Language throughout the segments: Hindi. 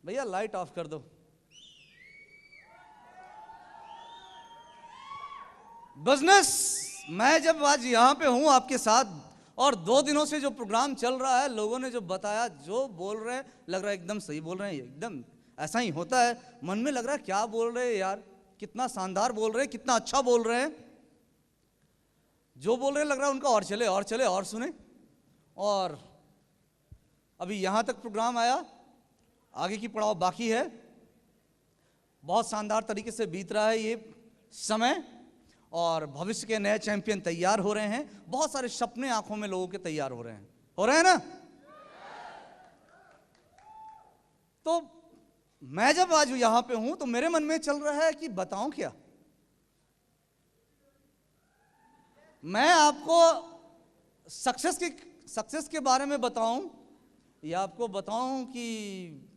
भैया लाइट ऑफ कर दो। बिजनेस, मैं जब आज यहां पे हूं आपके साथ और 2 दिनों से जो प्रोग्राम चल रहा है, लोगों ने जो बताया, जो बोल रहे हैं, लग रहा है एकदम सही बोल रहे हैं। एकदम ऐसा ही होता है, मन में लग रहा है क्या बोल रहे हैं यार, कितना शानदार बोल रहे हैं, कितना अच्छा बोल रहे हैं। जो बोल रहे हैं लग रहा है उनका और चले और चले और सुने। और अभी यहां तक प्रोग्राम आया, आगे की पड़ाव बाकी है। बहुत शानदार तरीके से बीत रहा है ये समय और भविष्य के नए चैंपियन तैयार हो रहे हैं। बहुत सारे सपने आंखों में लोगों के तैयार हो रहे हैं ना। तो मैं जब आज यहां पे हूं तो मेरे मन में चल रहा है कि बताऊं क्या। मैं आपको सक्सेस के बारे में बताऊं या आपको बताऊं कि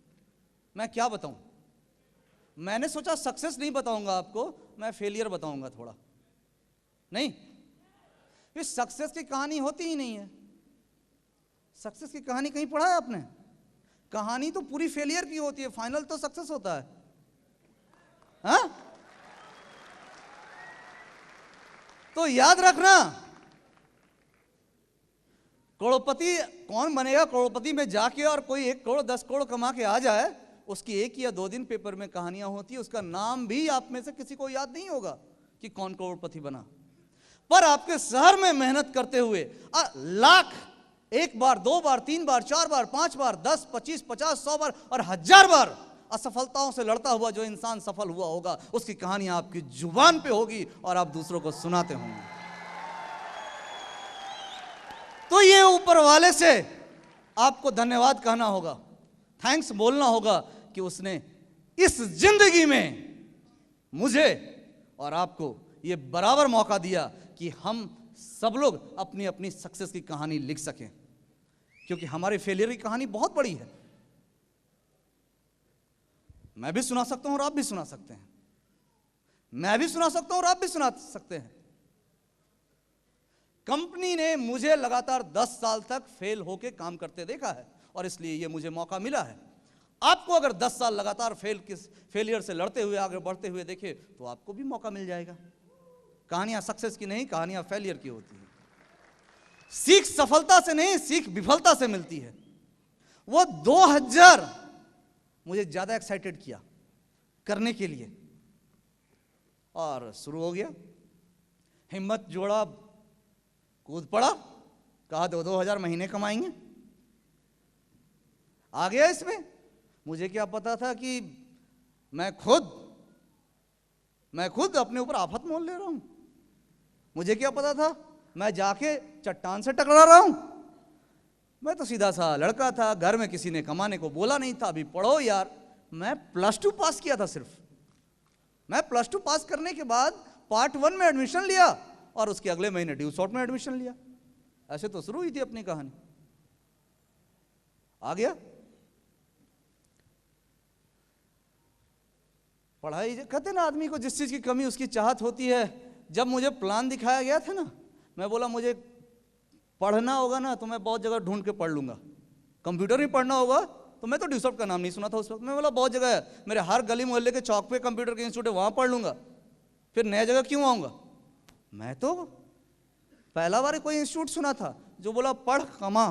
मैं क्या बताऊं। मैंने सोचा सक्सेस नहीं बताऊंगा आपको, मैं फेलियर बताऊंगा थोड़ा। नहीं, इस सक्सेस की कहानी होती ही नहीं है। सक्सेस की कहानी कहीं पढ़ा है आपने? कहानी तो पूरी फेलियर की होती है, फाइनल तो सक्सेस होता है। हाँ? तो याद रखना, करोड़पति कौन बनेगा, करोड़पति में जाके और कोई 1 करोड़ 10 करोड़ कमा के आ जाए, उसकी 1 या 2 दिन पेपर में कहानियां होती है, उसका नाम भी आप में से किसी को याद नहीं होगा कि कौन करोड़पति बना। पर आपके शहर में मेहनत करते हुए लाख, 1 बार 2 बार 3 बार 4 बार 5 बार 10 25 50 100 बार और 1000 बार असफलताओं से लड़ता हुआ जो इंसान सफल हुआ होगा, उसकी कहानियां आपकी जुबान पे होगी और आप दूसरों को सुनाते होंगे। तो ये ऊपर वाले से आपको धन्यवाद कहना होगा, थैंक्स बोलना होगा कि उसने इस जिंदगी में मुझे और आपको ये बराबर मौका दिया कि हम सब लोग अपनी अपनी सक्सेस की कहानी लिख सकें। क्योंकि हमारी फेलियर की कहानी बहुत बड़ी है। मैं भी सुना सकता हूं और आप भी सुना सकते हैं, मैं भी सुना सकता हूं और आप भी सुना सकते हैं। कंपनी ने मुझे लगातार 10 साल तक फेल होके काम करते देखा है और इसलिए ये मुझे मौका मिला है। आपको अगर 10 साल लगातार फेलियर से लड़ते हुए आगे बढ़ते हुए देखे तो आपको भी मौका मिल जाएगा। कहानियां सक्सेस की नहीं, कहानियां फेलियर की होती है। सीख सफलता से नहीं, सीख विफलता से मिलती है। वो 2000 मुझे ज्यादा एक्साइटेड किया करने के लिए और शुरू हो गया। हिम्मत जोड़ा, कूद पड़ा, कहा 2-2000 महीने कमाएंगे। आ गया इसमें। मुझे क्या पता था कि मैं खुद अपने ऊपर आफत मोल ले रहा हूं। मुझे क्या पता था मैं जाके चट्टान से टकरा रहा हूं। मैं तो सीधा सा लड़का था, घर में किसी ने कमाने को बोला नहीं था, अभी पढ़ो यार। मैं +2 पास किया था सिर्फ। मैं +2 पास करने के बाद पार्ट 1 में एडमिशन लिया और उसके अगले महीने ड्यू शॉर्ट में एडमिशन लिया। ऐसे तो शुरू हुई थी अपनी कहानी। आ गया पढ़ाई। कहते ना आदमी को जिस चीज की कमी उसकी चाहत होती है। जब मुझे प्लान दिखाया गया था ना, मैं बोला मुझे पढ़ना होगा ना तो मैं बहुत जगह ढूंढ के पढ़ लूंगा। कंप्यूटर ही पढ़ना होगा तो मैं तो ड्यू शॉर्ट का नाम नहीं सुना था उस वक्त। मैं बोला बहुत जगह है, मेरे हर गली मोहल्ले के चौक पे कंप्यूटर के इंस्टीट्यूट है, वहां पढ़ लूंगा, फिर नया जगह क्यों आऊंगा। मैं तो पहला बार कोई इंस्टीट्यूट सुना था जो बोला पढ़ कमा।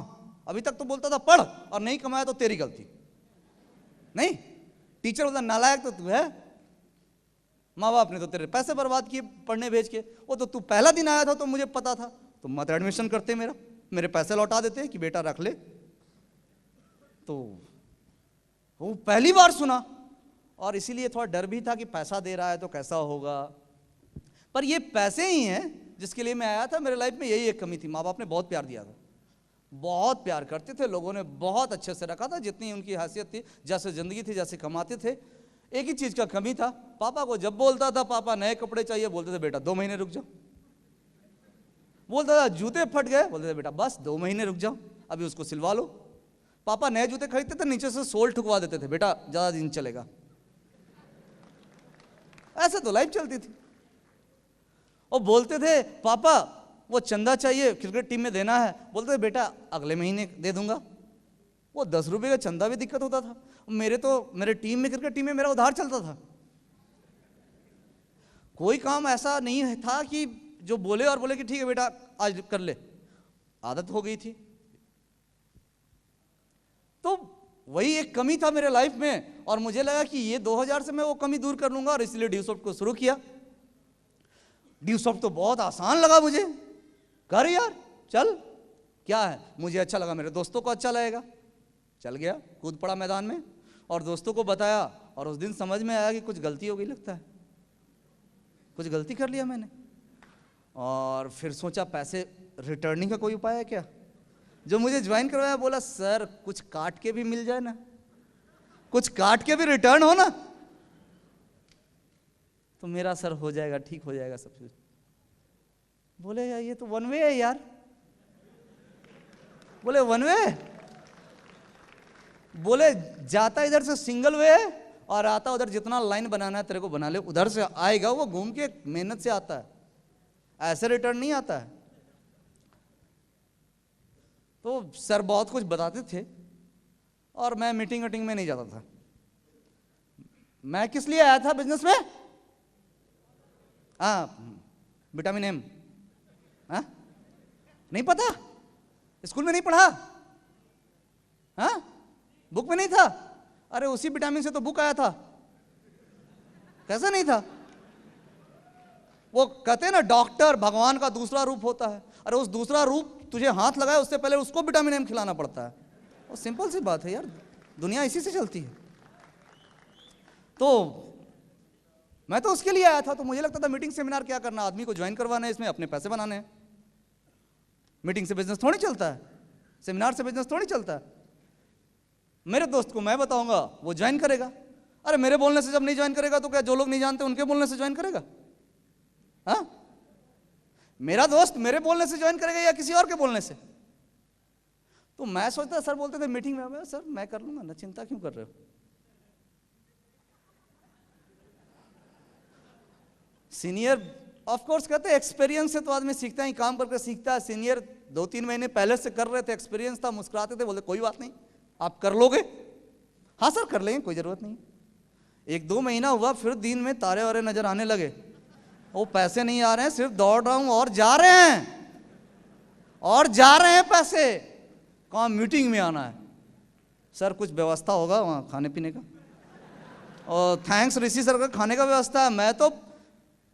अभी तक तो बोलता था पढ़ और नहीं कमाया तो तेरी गलती। नहीं, टीचर बोलता नालायक तो तू है, माँ बाप ने तो तेरे पैसे बर्बाद किए पढ़ने भेज के। वो तो तू पहला दिन आया था तो मुझे पता था, तो मत एडमिशन करते, मेरे पैसे लौटा देते कि बेटा रख ले। तो वो पहली बार सुना और इसीलिए थोड़ा डर भी था कि पैसा दे रहा है तो कैसा होगा। पर ये पैसे ही हैं जिसके लिए मैं आया था। मेरे लाइफ में यही एक कमी थी, माँ बाप ने बहुत प्यार दिया था, बहुत प्यार करते थे, लोगों ने बहुत अच्छे से रखा था, जितनी उनकी हैसियत थी, जैसे जिंदगी थी, जैसे कमाते थे। एक ही चीज का कमी था, पापा को जब बोलता था पापा नए कपड़े चाहिए, बोलते थे बेटा 2 महीने रुक जाओ। बोलता था जूते फट गए, बोलते थे बेटा बस 2 महीने रुक जाओ, अभी उसको सिलवा लो। पापा नए जूते खरीदते थे, नीचे से सोल ठुकवा देते थे, बेटा ज्यादा दिन चलेगा। ऐसे तो लाइफ चलती थी। और बोलते थे पापा वो चंदा चाहिए क्रिकेट टीम में देना है, बोलते थे बेटा अगले महीने दे दूंगा। वो 10 रुपये का चंदा भी दिक्कत होता था। मेरे टीम में, क्रिकेट टीम में मेरा उधार चलता था। कोई काम ऐसा नहीं था कि जो बोले और बोले कि ठीक है बेटा आज कर ले, आदत हो गई थी। तो वही एक कमी था मेरे लाइफ में, और मुझे लगा कि ये 2000 से मैं वो कमी दूर कर लूंगा, और इसलिए ड्यूसॉफ्ट को शुरू किया। ड्यूसॉफ्ट तो बहुत आसान लगा मुझे, कर यार चल, क्या है, मुझे अच्छा लगा, मेरे दोस्तों को अच्छा लगेगा, चल गया, कूद पड़ा मैदान में, और दोस्तों को बताया। और उस दिन समझ में आया कि कुछ गलती हो गई, लगता है कुछ गलती कर लिया मैंने। और फिर सोचा पैसे रिटर्निंग का कोई उपाय है क्या। जो मुझे ज्वाइन करवाया बोला सर कुछ काट के भी मिल जाए ना, कुछ काट के भी रिटर्न हो ना, तो मेरा सर हो जाएगा, ठीक हो जाएगा सब कुछ। बोले यार ये तो वन वे है यार, बोले वन वे, बोले जाता इधर से सिंगल वे है और आता उधर, जितना लाइन बनाना है तेरे को बना ले, उधर से आएगा वो घूम के, मेहनत से आता है, ऐसे रिटर्न नहीं आता है। तो सर बहुत कुछ बताते थे और मैं मीटिंग वीटिंग में नहीं जाता था। मैं किस लिए आया था बिजनेस में? विटामिन एम, नहीं पता, स्कूल में नहीं पढ़ा, बुक में नहीं था। अरे उसी विटामिन से तो बुक आया था, कैसा नहीं था? वो कहते हैं ना डॉक्टर भगवान का दूसरा रूप होता है। अरे उस दूसरा रूप तुझे हाथ लगाए उससे पहले उसको विटामिन एम खिलाना पड़ता है। और सिंपल सी बात है यार, दुनिया इसी से चलती है। तो मैं तो उसके लिए आया था। तो मुझे लगता था मीटिंग सेमिनार क्या करना, आदमी को ज्वाइन करवाना है, इसमें अपने पैसे बनाने हैं। मीटिंग से बिजनेस थोड़ी चलता है, सेमिनार से बिजनेस थोड़ी चलता है। मेरे दोस्त को मैं बताऊंगा वो ज्वाइन करेगा। अरे मेरे बोलने से जब नहीं ज्वाइन करेगा तो क्या जो लोग नहीं जानते उनके बोलने से ज्वाइन करेगा? मेरा दोस्त मेरे बोलने से ज्वाइन करेगा या किसी और के बोलने से? तो मैं सोचता, सर बोलते थे मीटिंग में, सर मैं कर लूंगा ना, चिंता क्यों कर रहे हो? सीनियर ऑफ कोर्स कहते हैं एक्सपीरियंस से तो आदमी सीखता है, काम करके सीखता है। सीनियर 2-3 महीने पहले से कर रहे थे, एक्सपीरियंस था, मुस्कुराते थे, बोलते कोई बात नहीं आप कर लोगे। हाँ सर कर लेंगे, कोई जरूरत नहीं। 1-2 महीना हुआ, फिर दिन में तारे वारे नजर आने लगे। वो पैसे नहीं आ रहे हैं, सिर्फ दौड़ रहा हूं और जा रहे हैं, और जा रहे हैं पैसे। कहाँ मीटिंग में आना है सर, कुछ व्यवस्था होगा वहां खाने पीने का, और थैंक्स ऋषि सर का खाने का व्यवस्था है। मैं तो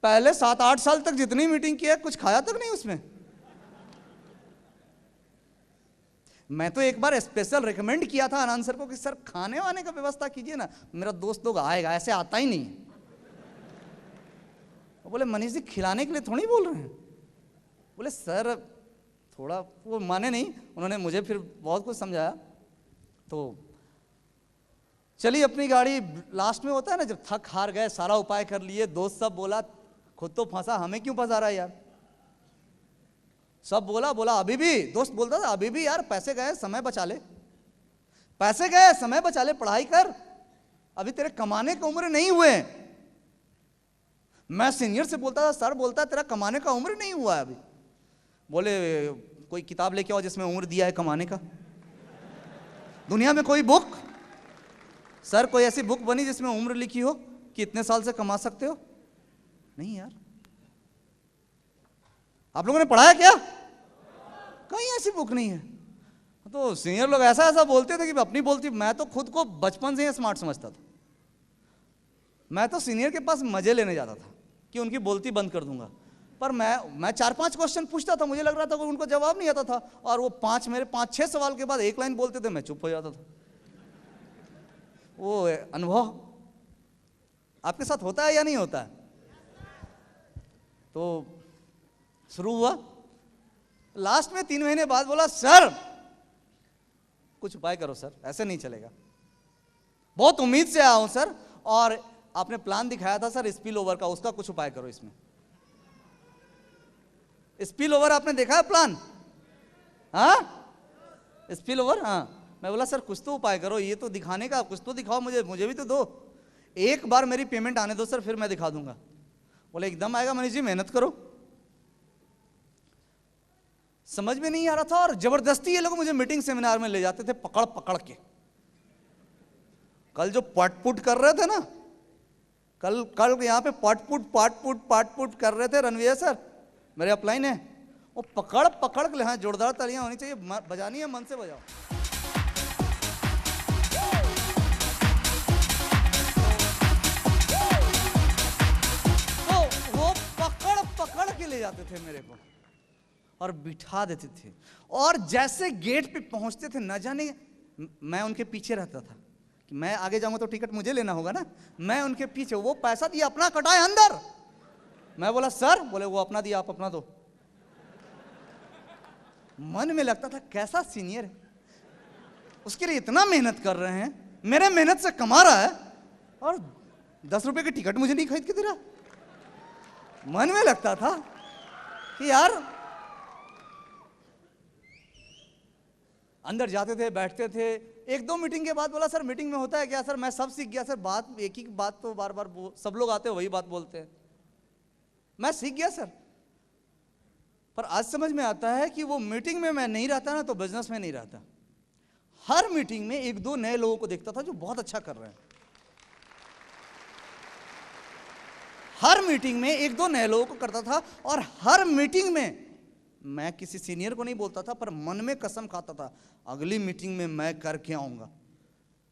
पहले 7-8 साल तक जितनी मीटिंग की है कुछ खाया तक नहीं उसमें। मैं तो एक बार स्पेशल रिकमेंड किया था आनंद सर को कि सर खाने वाने का व्यवस्था कीजिए ना, मेरा दोस्त लोग आएगा, ऐसे आता ही नहीं। बोले मनीष जी खिलाने के लिए थोड़ी बोल रहे हैं। बोले सर थोड़ा, वो माने नहीं, उन्होंने मुझे फिर बहुत कुछ समझाया। तो चलिए अपनी गाड़ी, लास्ट में होता है ना जब थक हार गए, सारा उपाय कर लिए, दोस्त सब बोला खुद तो फंसा, हमें क्यों फंसा रहा है यार। सब बोला अभी भी, दोस्त बोलता था अभी भी यार पैसे गए समय बचा ले, पैसे गए समय बचा ले, पढ़ाई कर, अभी तेरे कमाने की उम्र नहीं हुए। मैं सीनियर से बोलता था, सर बोलता तेरा कमाने का उम्र नहीं हुआ है अभी। बोले कोई किताब लेके आओ जिसमें उम्र दिया है कमाने का, दुनिया में कोई बुक, सर कोई ऐसी बुक बनी जिसमें उम्र लिखी हो कि इतने साल से कमा सकते हो? नहीं यार। आप लोगों ने पढ़ाया क्या? कहीं ऐसी बुक नहीं है। तो सीनियर लोग ऐसा ऐसा बोलते थे कि अपनी बोलती, मैं तो खुद को बचपन से ही स्मार्ट समझता था। मैं तो सीनियर के पास मजे लेने जाता था कि उनकी बोलती बंद कर दूंगा। पर मैं 4-5 क्वेश्चन पूछता था, मुझे लग रहा था कि उनको जवाब नहीं आता था, और वो मेरे 5-6 सवाल के बाद एक लाइन बोलते थे, मैं चुप हो जाता था। वो अनुभव आपके साथ होता है या नहीं होता है? तो शुरू हुआ, लास्ट में 3 महीने बाद बोला सर कुछ उपाय करो सर, ऐसे नहीं चलेगा, बहुत उम्मीद से आया हूं सर, और आपने प्लान दिखाया था सर स्पिल ओवर का, उसका कुछ उपाय करो इसमें। स्पिल ओवर आपने देखा है प्लान? स्पिल ओवर, मैं बोला सर कुछ तो उपाय करो, ये तो दिखाने का कुछ तो दिखाओ, मुझे भी तो दो, एक बार मेरी पेमेंट आने दो सर, फिर मैं दिखा दूंगा। बोले एकदम आएगा मनीष जी, मेहनत करो। समझ में नहीं आ रहा था, और जबरदस्ती ये लोग मुझे मीटिंग सेमिनार में ले जाते थे पकड़ पकड़ के। कल जो पटपुट कर रहे थे ना, कल यहाँ पे पाटपुट कर रहे थे रणवीर सर, मेरे अपलाइन है, वो पकड़ पकड़ के, हाँ जोरदार तालियां होनी चाहिए, बजानी है मन से बजाओ। तो वो पकड़ पकड़ के ले जाते थे मेरे को और बिठा देते थे, और जैसे गेट पे पहुंचते थे, न जाने मैं उनके पीछे रहता था कि मैं आगे जाऊंगा तो टिकट मुझे लेना होगा ना, मैं उनके पीछे, वो पैसा दिया अपना कटाए अंदर, मैं बोला सर, बोले वो अपना दिया आप अपना दो। मन में लगता था कैसा सीनियर है, उसके लिए इतना मेहनत कर रहे हैं, मेरे मेहनत से कमा रहा है, और 10 रुपए की टिकट मुझे नहीं खरीद के दे रहा। मन में लगता था कि यार, अंदर जाते थे, बैठते थे, 1-2 मीटिंग के बाद बोला सर मीटिंग में होता है क्या? सर मैं सब सीख गया सर, बात एक ही बात तो बार बार सब लोग आते हैं वही बात बोलते हैं, मैं सीख गया सर। पर आज समझ में आता है कि वो मीटिंग में मैं नहीं रहता ना तो बिजनेस में नहीं रहता। हर मीटिंग में 1-2 नए लोगों को देखता था जो बहुत अच्छा कर रहे हैं, हर मीटिंग में 1-2 नए लोगों को करता था, और हर मीटिंग में मैं किसी सीनियर को नहीं बोलता था, पर मन में कसम खाता था अगली मीटिंग में मैं करके आऊंगा।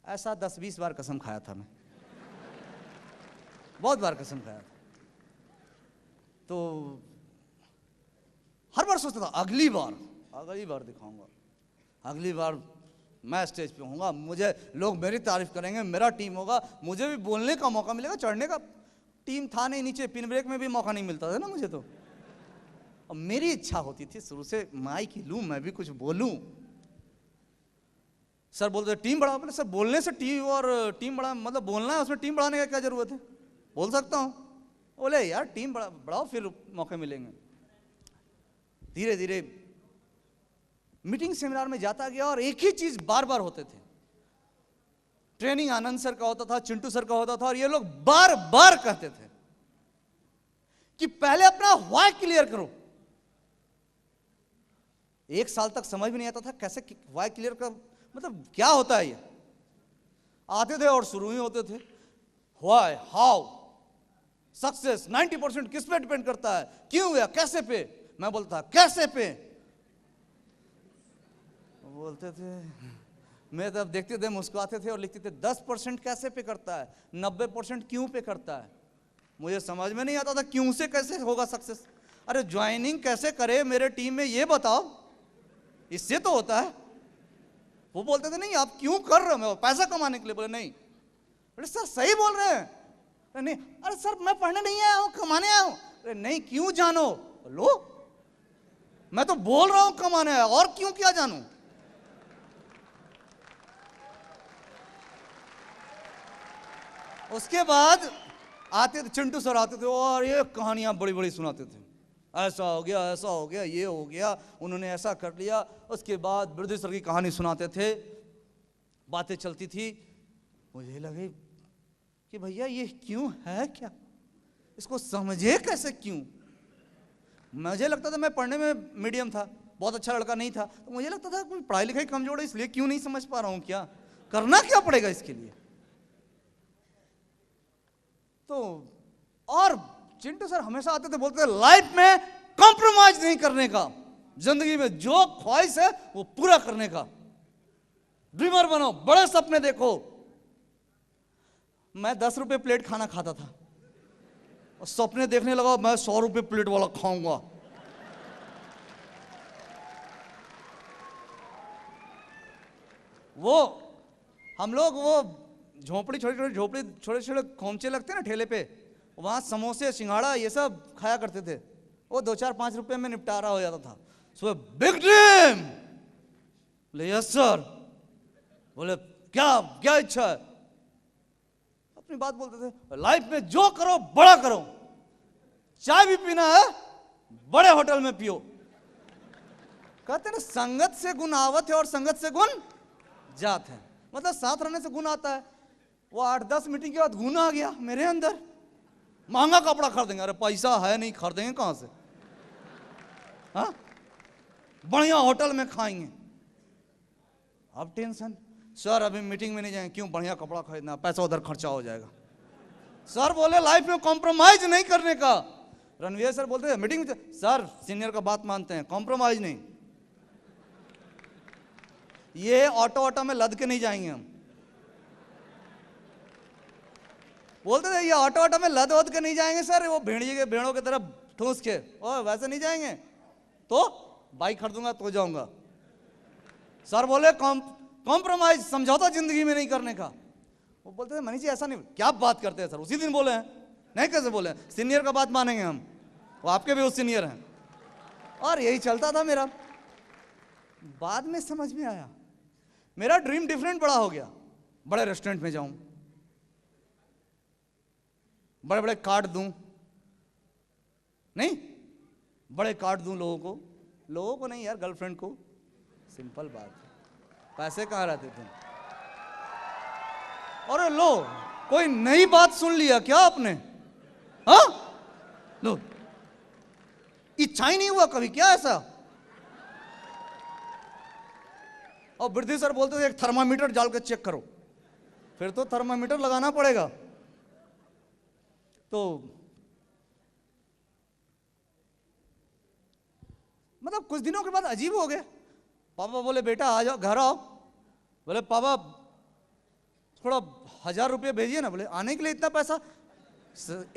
ऐसा 10-20 बार कसम खाया था मैं, बहुत बार कसम खाया था। तो हर बार सोचता था अगली बार दिखाऊंगा, अगली बार मैं स्टेज पे होऊंगा, मुझे लोग मेरी तारीफ करेंगे, मेरा टीम होगा, मुझे भी बोलने का मौका मिलेगा, चढ़ने का। टीम था नहीं नीचे, पिन ब्रेक में भी मौका नहीं मिलता था ना मुझे तो, और मेरी इच्छा होती थी शुरू से माइक ही लूं, मैं भी कुछ बोलूं। सर बोलते टीम बढ़ाओ, बोले सर बोलने से टीम बढ़ा मतलब बोलना है, उसमें टीम बढ़ाने का क्या जरूरत है, बोल सकता हूं। बोले यार टीम बढ़ाओ फिर मौके मिलेंगे। धीरे धीरे मीटिंग सेमिनार में जाता गया, और एक ही चीज बार बार होते थे। ट्रेनिंग आनंद सर का होता था, चिंटू सर का होता था, और ये लोग बार बार कहते थे कि पहले अपना व्हाई क्लियर करो। 1 साल तक समझ में नहीं आता था कैसे व्हाई क्लियर कर, मतलब क्या होता है ये। आते थे और शुरू ही होते थे व्हाई, हाउ, सक्सेस 90% किस पे डिपेंड करता है, क्यों या कैसे पे। मैं बोलता कैसे पे, बोलते थे, मैं तब देखते थे मुस्कुराते थे और लिखते थे 10% कैसे पे करता है, 90% क्यों पे करता है। मुझे समझ में नहीं आता था क्यों से कैसे होगा सक्सेस। अरे ज्वाइनिंग कैसे करे मेरे टीम में ये बताओ, इससे तो होता है। वो बोलते थे नहीं आप क्यों कर रहे हो, पैसा कमाने के लिए। बोले नहीं। बोले सर सही बोल रहे हैं। अरे नहीं, अरे सर मैं पढ़ने नहीं आया हूं, कमाने आया हूं। अरे नहीं, क्यों जानो। लो मैं तो बोल रहा हूं कमाने आया, और क्यों क्या जानूं। उसके बाद आते थे चिंटू सर, आते थे और ये कहानियां बड़ी बड़ी सुनाते थे, ऐसा हो गया, ऐसा हो गया, ये हो गया, उन्होंने ऐसा कर लिया। उसके बाद वृद्धि सर की कहानी सुनाते थे, बातें चलती थी। मुझे लगे कि भैया ये क्यों है, क्या इसको समझे कैसे क्यों। मुझे लगता था मैं पढ़ने में मीडियम था, बहुत अच्छा लड़का नहीं था, तो मुझे लगता था कोई पढ़ाई लिखाई कमजोर है, इसलिए क्यों नहीं समझ पा रहा हूं, क्या करना क्या पड़ेगा इसके लिए। तो और चिंटू सर हमेशा आते थे, बोलते थे लाइफ में कॉम्प्रोमाइज नहीं करने का, जिंदगी में जो ख्वाहिश है वो पूरा करने का, ड्रीमर बनो, बड़े सपने देखो। मैं 10 रुपए प्लेट खाना खाता था और सपने देखने लगा मैं 100 रुपए प्लेट वाला खाऊंगा। वो हम लोग वो झोपड़ी, छोटे छोटे खोमचे लगते ना ठेले पे, वहां समोसे सिंघाड़ा ये सब खाया करते थे। वो 2-4-5 रुपए में निपटारा हो जाता था। So big dream. बोले यस सर। बोले क्या क्या इच्छा है। अपनी बात बोलते थे, लाइफ में जो करो बड़ा करो, चाय भी पीना है बड़े होटल में पियो। कहते ना संगत से गुण आवत है और संगत से गुण जात है, मतलब साथ रहने से गुण आता है। वो 8-10 मीटिंग के बाद गुण आ गया मेरे अंदर, महंगा कपड़ा खरीदेंगे। अरे पैसा है नहीं, खरीदेंगे कहां से। हाँ बढ़िया होटल में खाएंगे। अब टेंशन, सर अभी मीटिंग में नहीं जाएंगे, क्यों? बढ़िया कपड़ा खरीदना, पैसा उधर खर्चा हो जाएगा। सर बोले लाइफ में कॉम्प्रोमाइज नहीं करने का। रणवीर सर बोलते हैं मीटिंग में, सर सीनियर का बात मानते हैं, कॉम्प्रोमाइज नहीं। ये ऑटो में लद के नहीं जाएंगे हम। बोलते थे ये ऑटो में लद वद के नहीं जाएंगे सर, वो भेड़ों की तरफ ठूस के, ओ वैसे नहीं जाएंगे। तो बाइक खरीदूंगा तो जाऊंगा। सर बोले कॉम्प्रोमाइज, समझौता जिंदगी में नहीं करने का। वो बोलते थे मनीष जी ऐसा नहीं। क्या बात करते हैं सर? उसी दिन बोले हैं। नहीं कैसे बोले? सीनियर का बात मानेंगे हम, वो आपके भी उस सीनियर हैं। और यही चलता था मेरा। बाद में समझ में आया मेरा ड्रीम डिफरेंट बड़ा हो गया। बड़े रेस्टोरेंट में जाऊं, बड़े बड़े कार्ड दूं, नहीं बड़े कार्ड दूं लोगों को नहीं यार, गर्लफ्रेंड को। सिंपल बात है, पैसे कहां रहते थे? और लो कोई नई बात सुन लिया क्या आपने? हाँ लो, इच्छा ही नहीं हुआ कभी क्या ऐसा? और वृद्धि सर बोलते थे एक थर्मामीटर डाल के चेक करो। फिर तो थर्मामीटर लगाना पड़ेगा। तो मतलब कुछ दिनों के बाद अजीब हो गए। पापा बोले बेटा आ जाओ, घर आओ। बोले पापा थोड़ा 1000 रुपये भेजिए ना। बोले आने के लिए इतना पैसा?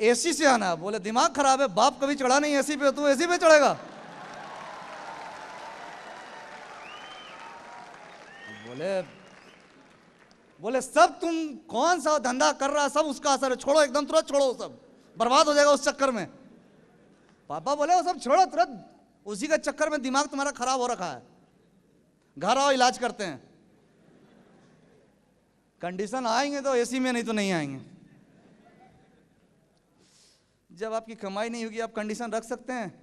एसी से आना। बोले दिमाग खराब है, बाप कभी चढ़ा नहीं एसी पे, तू एसी पे चढ़ेगा? बोले सब तुम कौन सा धंधा कर रहा, सब उसका असर है, छोड़ो एकदम, तुरंत छोड़ो, सब बर्बाद हो जाएगा उस चक्कर में। पापा बोले वो सब छोड़ो तुरंत, उसी का चक्कर में दिमाग तुम्हारा खराब हो रखा है, घर आओ इलाज करते हैं। कंडीशन आएंगे तो एसी में, नहीं तो नहीं आएंगे। जब आपकी कमाई नहीं होगी आप कंडीशन रख सकते हैं?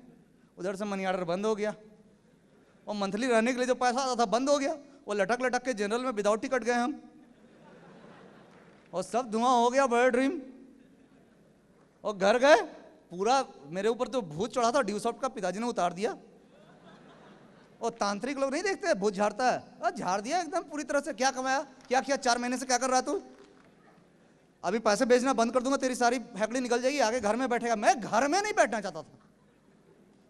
उधर से मनी ऑर्डर बंद हो गया, और मंथली रहने के लिए जो पैसा आता था बंद हो गया। वो लटक लटक के जनरल में विदाउट टिकट गए हम, और सब धुआं हो गया बड़े ड्रीम। और घर गए, पूरा मेरे ऊपर तो भूत चढ़ा था, ड्यू सॉफ्ट का पिताजी ने उतार दिया। और तांत्रिक लोग नहीं देखते भूत झाड़ता है, और झाड़ दिया एकदम पूरी तरह से। क्या कमाया, क्या किया 4 महीने से, क्या कर रहा तू? अभी पैसे भेजना बंद कर दूंगा, तेरी सारी हैकड़ी निकल जाएगी, आगे घर में बैठेगा। मैं घर में नहीं बैठना चाहता था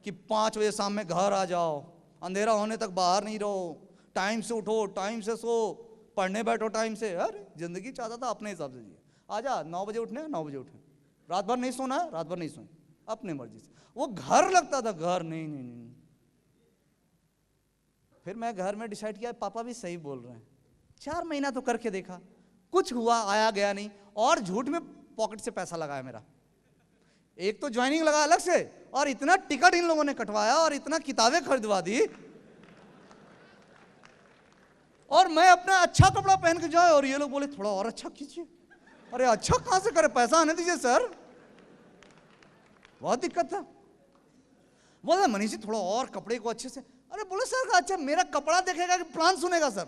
कि 5 बजे शाम में घर आ जाओ, अंधेरा होने तक बाहर नहीं रहो, टाइम से उठो, टाइम से सो, पढ़ने बैठो टाइम से। अरे जिंदगी चाहता था अपने हिसाब से जिए। आजा 9 बजे उठने, 9 बजे उठे, रात भर नहीं सोना है, रात भर नहीं सोए, अपनी मर्जी से। वो घर लगता था, घर नहीं नहीं नहीं। फिर मैं घर में डिसाइड किया पापा भी सही बोल रहे हैं। 4 महीना तो करके देखा, कुछ हुआ आया गया नहीं, और झूठ में पॉकेट से पैसा लगाया मेरा। एक तो ज्वाइनिंग लगा अलग से, और इतना टिकट इन लोगों ने कटवाया, और इतना किताबें खरीदवा दी, और मैं अपना अच्छा कपड़ा पहन के जाए, और ये लोग बोले थोड़ा और अच्छा कीजिए। अरे अच्छा कहां से करे, पैसा आने दीजिए सर। बहुत दिक्कत था। बोले मनीष जी थोड़ा और कपड़े को अच्छे से। अरे बोले सर अच्छा मेरा कपड़ा देखेगा कि प्लान सुनेगा सर?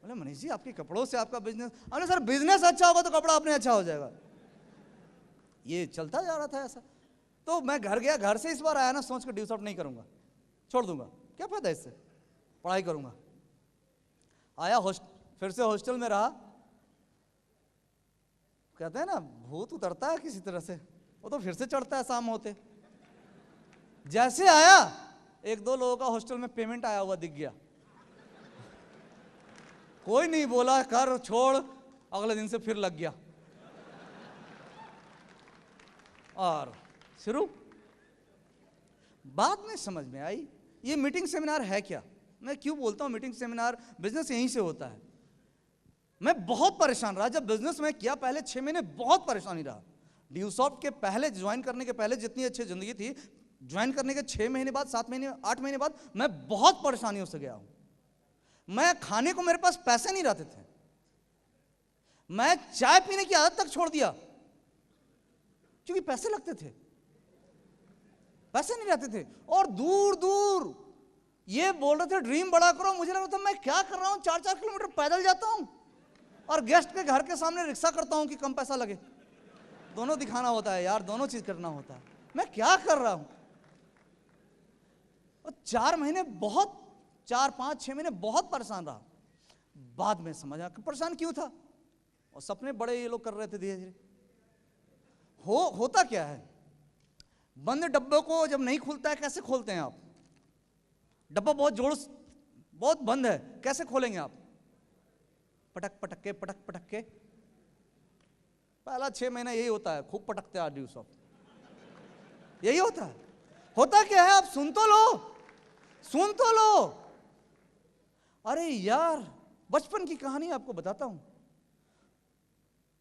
बोले मनीष जी आपके कपड़ों से आपका बिजनेस। अरे सर बिजनेस अच्छा होगा तो कपड़ा अपने अच्छा हो जाएगा। ये चलता जा रहा था ऐसा। तो मैं घर गया, घर से इस बार आया ना सोच कर ड्यू सॉफ्ट नहीं करूंगा, छोड़ दूंगा, क्या फायदा इससे, पढ़ाई करूंगा। आया फिर से हॉस्टल में रहा। कहते हैं ना भूत उतरता है किसी तरह से, वो तो फिर से चढ़ता है शाम होते। जैसे आया 1-2 लोगों का हॉस्टल में पेमेंट आया हुआ दिख गया। कोई नहीं बोला कर छोड़, अगले दिन से फिर लग गया, और शुरू। बाद में समझ में आई ये मीटिंग सेमिनार है क्या। मैं क्यों बोलता हूं मीटिंग सेमिनार, बिजनेस यहीं से होता है। मैं बहुत परेशान रहा जब बिजनेस में किया, पहले 6 महीने बहुत परेशानी रहा। ड्यू सॉफ्ट के पहले, ज्वाइन करने के पहले जितनी अच्छी जिंदगी थी, ज्वाइन करने के 6 महीने बाद, 7 महीने, 8 महीने बाद मैं बहुत परेशानियों से गया हूं। मैं खाने को मेरे पास पैसे नहीं रहते थे, मैं चाय पीने की आदत तक छोड़ दिया क्योंकि पैसे लगते थे, पैसे नहीं रहते थे। और दूर दूर ये बोल रहे थे ड्रीम बड़ा करो, मुझे लग रहा था मैं क्या कर रहा हूं, 4-4 किलोमीटर पैदल जाता हूं और गेस्ट के घर के सामने रिक्शा करता हूं कि कम पैसा लगे। दोनों दिखाना होता है यार, दोनों चीज करना होता है। मैं क्या कर रहा हूं? और 4 महीने बहुत, 4 5 6 महीने बहुत परेशान रहा। बाद में समझ आया कि परेशान क्यों था, और सपने बड़े ये लोग कर रहे थे धीरे धीरे। होता क्या है, बंद डब्बे को जब नहीं खुलता है कैसे खोलते हैं आप? डब्बा बहुत बंद है, कैसे खोलेंगे आप? पटक पटक के। पहला 6 महीना यही होता है, खूब पटकते आदमी सब, यही होता है। होता क्या है, आप सुन तो लो। अरे यार, बचपन की कहानी आपको बताता हूं।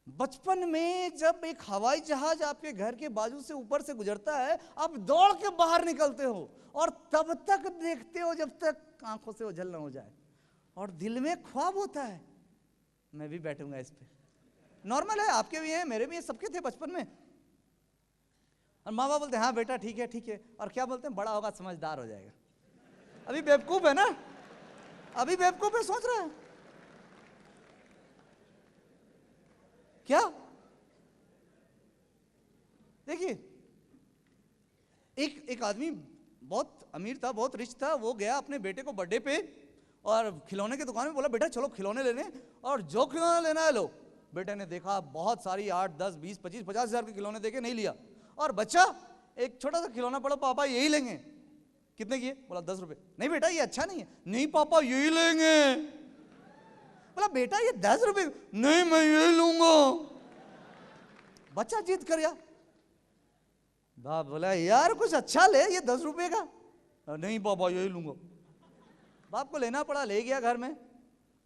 बचपन में जब एक हवाई जहाज आपके घर के बाजू से ऊपर से गुजरता है, आप दौड़ के बाहर निकलते हो और तब तक देखते हो जब तक आंखों से ओझल ना हो जाए, और दिल में ख्वाब होता है मैं भी बैठूंगा इस पे। नॉर्मल है, आपके भी हैं, मेरे भी हैं, सबके थे बचपन में। और माँ बाप बोलते हैं हाँ बेटा ठीक है, और क्या बोलते हैं, बड़ा होगा समझदार हो जाएगा। अभी बेवकूफ है ना, अभी बेवकूफ है, सोच रहा है क्या? देखिए, एक आदमी बहुत अमीर था, बहुत रिच था। वो गया अपने बेटे को बर्थडे पे और खिलौने की दुकान में, बोला बेटा चलो खिलौने लेने, और जो खिलौना लेना है लो। बेटे ने देखा बहुत सारी 8 10 20 25 50 हजार के खिलौने देखे, नहीं लिया। और बच्चा एक छोटा सा खिलौना पड़ा, पापा यही लेंगे। कितने की है? बोला 10 रुपए। नहीं बेटा ये अच्छा नहीं है। नहीं पापा यही लेंगे। बोला बेटा ये 10 रुपए। नहीं मैं यही लूंगा। बच्चा जिद कर गया। बाप बोला यार कुछ अच्छा ले, ये 10 रुपए का। नहीं पापा यही लूंगा। बाप को लेना पड़ा, ले गया घर में।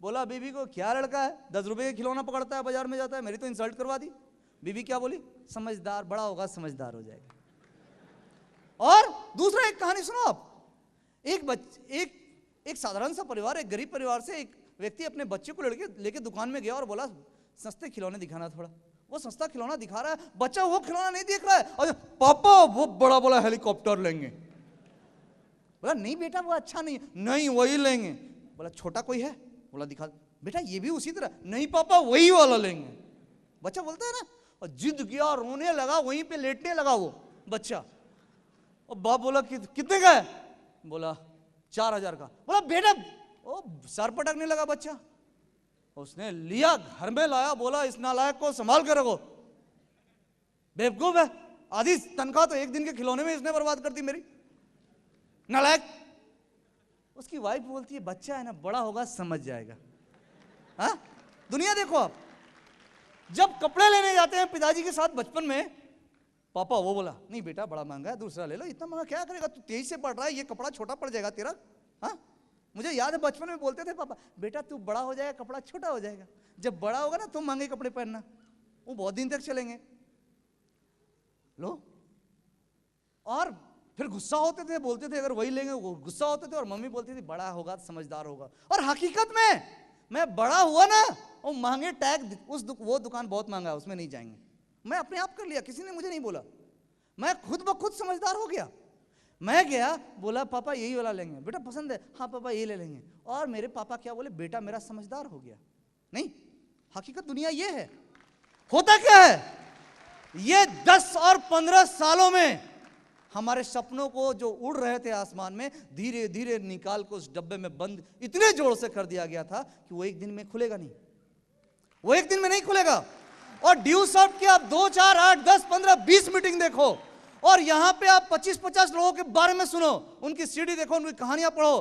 बोला बीबी को क्या लड़का है 10 रुपए के खिलौना पकड़ता है, बाजार में जाता है, मेरी तो इंसल्ट करवा दी। बीबी क्या बोली? समझदार, बड़ा होगा समझदार हो जाएगा। और दूसरा एक कहानी सुनो आप। एक साधारण सा परिवार, एक गरीब परिवार से एक व्यक्ति अपने बच्चे को लेके दुकान में गया और बोला सस्ते खिलौने दिखाना थोड़ा। वो सस्ता खिलौना दिखा रहा है, बच्चा वो खिलौना नहीं देख रहा है। और पापा वो बड़ा हेलीकॉप्टर लेंगे। बोला नहीं बेटा वो अच्छा नहीं है। नहीं वही लेंगे। बोला छोटा कोई है? बोला दिखा। बेटा ये भी उसी तरह। नहीं पापा वही वाला लेंगे। बच्चा बोलता है ना, और जिद किया, रोने लगा, वहीं पे लेटने लगा वो बच्चा। और बाप बोला कितने का है? बोला 4000 का। बोला बेटा, ओ सर पटकने लगा बच्चा। उसने लिया, घर में लाया, बोला इस नालायक को संभाल कर रखो, बेवकूफ है, आधी तनख्वाह तो एक दिन के खिलौने में इसने बर्बाद कर दी मेरी, नालायक। उसकी वाइफ बोलती है बच्चा है ना, बड़ा होगा समझ जाएगा। हाँ दुनिया देखो आप, जब कपड़े लेने जाते हैं पिताजी के साथ बचपन में, पापा वो बोला नहीं बेटा बड़ा महंगा है, दूसरा ले लो। इतना महंगा क्या करेगा तू, 23 से पढ़ रहा है, ये कपड़ा छोटा पड़ जाएगा तेरा। हाँ मुझे याद है बचपन में बोलते थे पापा, बेटा तू बड़ा हो जाएगा कपड़ा छोटा हो जाएगा, जब बड़ा होगा ना तुम महंगे कपड़े पहनना, वो बहुत दिन तक चलेंगे। लो, और फिर गुस्सा होते थे, बोलते थे अगर वही लेंगे, वो गुस्सा होते थे, और मम्मी बोलती थी बड़ा होगा समझदार होगा। और हकीकत में मैं बड़ा हुआ ना, वो महंगे टैग, वो दुकान बहुत महंगा है, उसमें नहीं जाएंगे। मैं अपने आप कर लिया, किसी ने मुझे नहीं बोला, मैं खुद ब खुद समझदार हो गया। मैं गया, बोला पापा यही वाला लेंगे। बेटा पसंद है? हाँ पापा ये ले लेंगे। और मेरे पापा क्या बोले, बेटा मेरा समझदार हो गया। नहीं, हकीकत दुनिया ये है। होता क्या है, ये 10 और 15 सालों में हमारे सपनों को जो उड़ रहे थे आसमान में, धीरे धीरे निकाल को उस डब्बे में बंद इतने जोर से कर दिया गया था कि वो एक दिन में खुलेगा नहीं, वो एक दिन में नहीं खुलेगा। और ड्यू सॉफ्ट की आप 2 4 8 10 15 20 मीटिंग देखो, और यहां पे आप 25-50 लोगों के बारे में सुनो, उनकी सीडी देखो, उनकी कहानियां पढ़ो,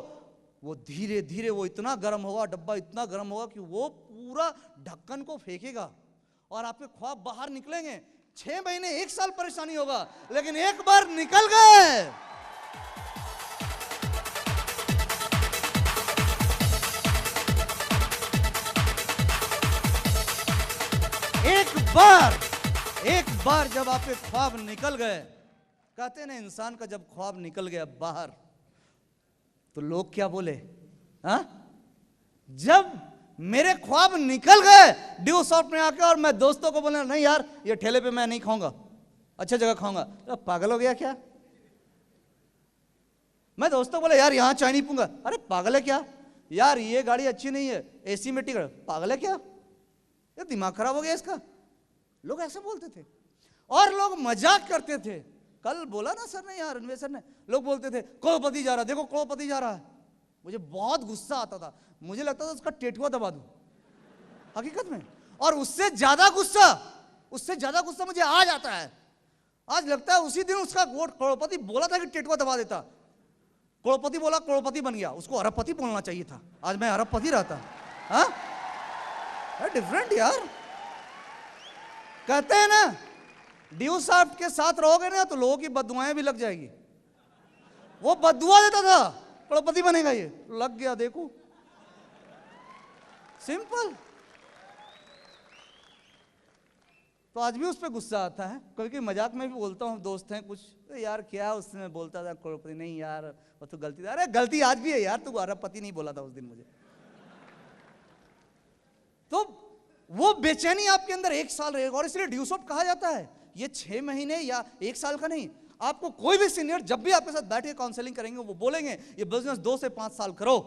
वो धीरे धीरे वो इतना गर्म होगा, डब्बा इतना गर्म होगा कि वो पूरा ढक्कन को फेंकेगा और आपके ख्वाब बाहर निकलेंगे। 6 महीने 1 साल परेशानी होगा, लेकिन एक बार निकल गए, एक बार जब आपके ख्वाब निकल गए, कहते हैं ना इंसान का जब ख्वाब निकल गया बाहर तो लोग क्या बोले? हाँ, जब मेरे ख्वाब निकल गए ड्यू सॉफ्ट में आके, और मैं दोस्तों को बोला नहीं यार ये ठेले पे मैं नहीं खाऊंगा, अच्छा जगह खाऊंगा, तो पागल हो गया क्या? मैं दोस्तों को बोला यार यहां चाय नहीं पीऊंगा, अरे पागल है क्या यार, ये गाड़ी अच्छी नहीं है, एसी में टिकट, पागल है क्या, ये दिमाग खराब हो गया इसका। लोग ऐसे बोलते थे, और लोग मजाक करते थे, कल बोला ना सर ने, यार रणवीर सर ने, लोग बोलते थे करोड़पति जा रहा है, देखो करोड़पति जा रहा है। मुझे बहुत गुस्सा आता था, मुझे लगता था उसका टेटुआ दबा दूं हकीकत में। और उससे ज्यादा गुस्सा मुझे आज आता है। आज लगता है उसी दिन उसका वोट करोड़पति बोला था कि टेटुआ दबा देता, करोड़पति बोला, करोड़पति बन गया। उसको अरबपति बोलना चाहिए था, आज मैं अरबपति रहता। हाँ डिफरेंट यार। कहते हैं ना ड्यू सॉफ्ट के साथ रहोगे ना तो लोगों की बददुआएं भी लग जाएगी। वो बददुआ देता था, करोड़पति बनेगा, ये लग गया, देखो सिंपल। तो आज भी उस पर गुस्सा आता है, कभी मजाक में भी बोलता हूँ, दोस्त हैं कुछ, तो यार क्या उसने बोलता था करोड़पति, नहीं यार वो तो गलती था। अरे गलती आज भी है यार, तू अरबपति नहीं बोला था उस दिन मुझे। तो वो बेचैनी आपके अंदर 1 साल रहेगा, और इसलिए ड्यू सॉफ्ट कहा जाता है। ये 6 महीने या 1 साल का नहीं, आपको कोई भी सीनियर जब भी आपके साथ बैठ के काउंसलिंग करेंगे वो बोलेंगे ये बिजनेस 2 से 5 साल करो,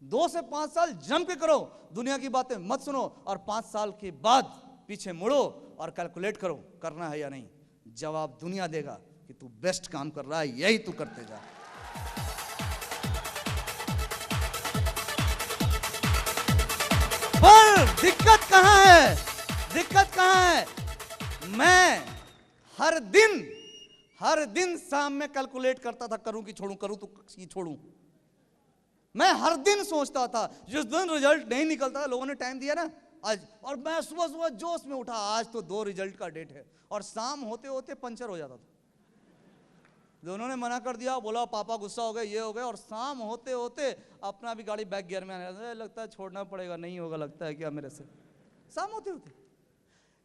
2 से 5 साल जम के करो, दुनिया की बातें मत सुनो, और 5 साल के बाद पीछे मुड़ो और कैलकुलेट करो करना है या नहीं। जवाब दुनिया देगा कि तू बेस्ट काम कर रहा है, यही तू करते जा। पर दिक्कत कहां है, दिक्कत कहां है? मैं हर दिन शाम में कैलकुलेट करता था, करूं कि छोड़ूं, करूं तो कि छोड़ूं। मैं हर दिन सोचता था, जिस दिन रिजल्ट नहीं निकलता, लोगों ने टाइम दिया ना आज, और मैं सुबह जोश में उठा, आज तो 2 रिजल्ट का डेट है, और शाम होते होते पंचर हो जाता था। दोनों ने मना कर दिया, बोला पापा गुस्सा हो गए, ये हो गए, और शाम होते होते अपना भी गाड़ी बैक गियर में आने लगा, लगता है छोड़ना पड़ेगा, नहीं होगा लगता है क्या मेरे से, शाम होते होते।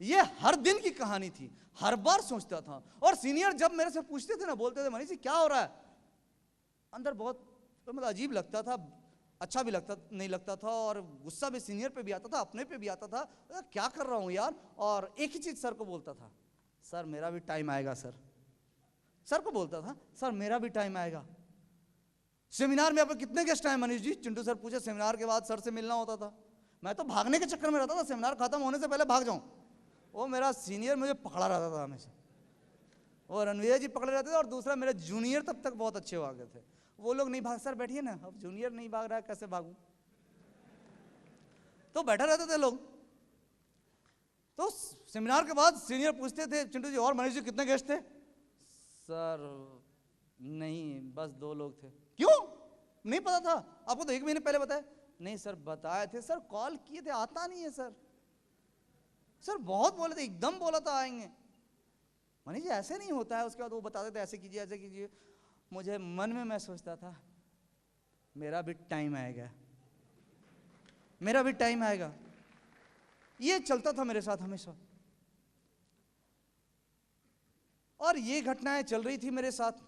ये हर दिन की कहानी थी, हर बार सोचता था। और सीनियर जब मेरे से पूछते थे ना, बोलते थे मनीष जी क्या हो रहा है, अंदर बहुत मतलब अजीब लगता था, अच्छा भी लगता नहीं लगता था, और गुस्सा भी सीनियर पे भी आता था, अपने पे भी आता था, क्या कर रहा हूं यार। और एक ही चीज सर को बोलता था, सर मेरा भी टाइम आएगा, सर को बोलता था सर मेरा भी टाइम आएगा। सेमिनार में आप कितने गेस्ट आए मनीष जी, चिंटू सर पूछे, सेमिनार के बाद सर से मिलना होता था। मैं तो भागने के चक्कर में रहता था, सेमिनार खत्म होने से पहले भाग जाऊं। वो मेरा सीनियर मुझे पकड़ा रहता था हमेशा, वो रणवीर जी पकड़े रहते थे, और दूसरा मेरे जूनियर तब तक बहुत अच्छे भागे थे। वो लोग नहीं भाग, सर बैठिए ना, अब जूनियर नहीं भाग रहा है कैसे भागूं, तो बैठे रहते थे लोग। तो सेमिनार के बाद सीनियर पूछते थे, चिंटू जी और मनीष जी कितने गेस्ट थे? सर नहीं, बस 2 लोग थे। क्यों नहीं पता था आपको? तो 1 महीने पहले बताया। नहीं सर बताए थे, सर कॉल किए थे, आता नहीं है सर बहुत बोले थे, एकदम बोला था आएंगे। मनीष जी ऐसे नहीं होता है। उसके बाद वो बताते थे ऐसे कीजिए ऐसे कीजिए। मुझे मन में मैं सोचता था मेरा भी टाइम आएगा, मेरा भी टाइम आएगा। ये चलता था मेरे साथ हमेशा, और ये घटनाएं चल रही थी मेरे साथ।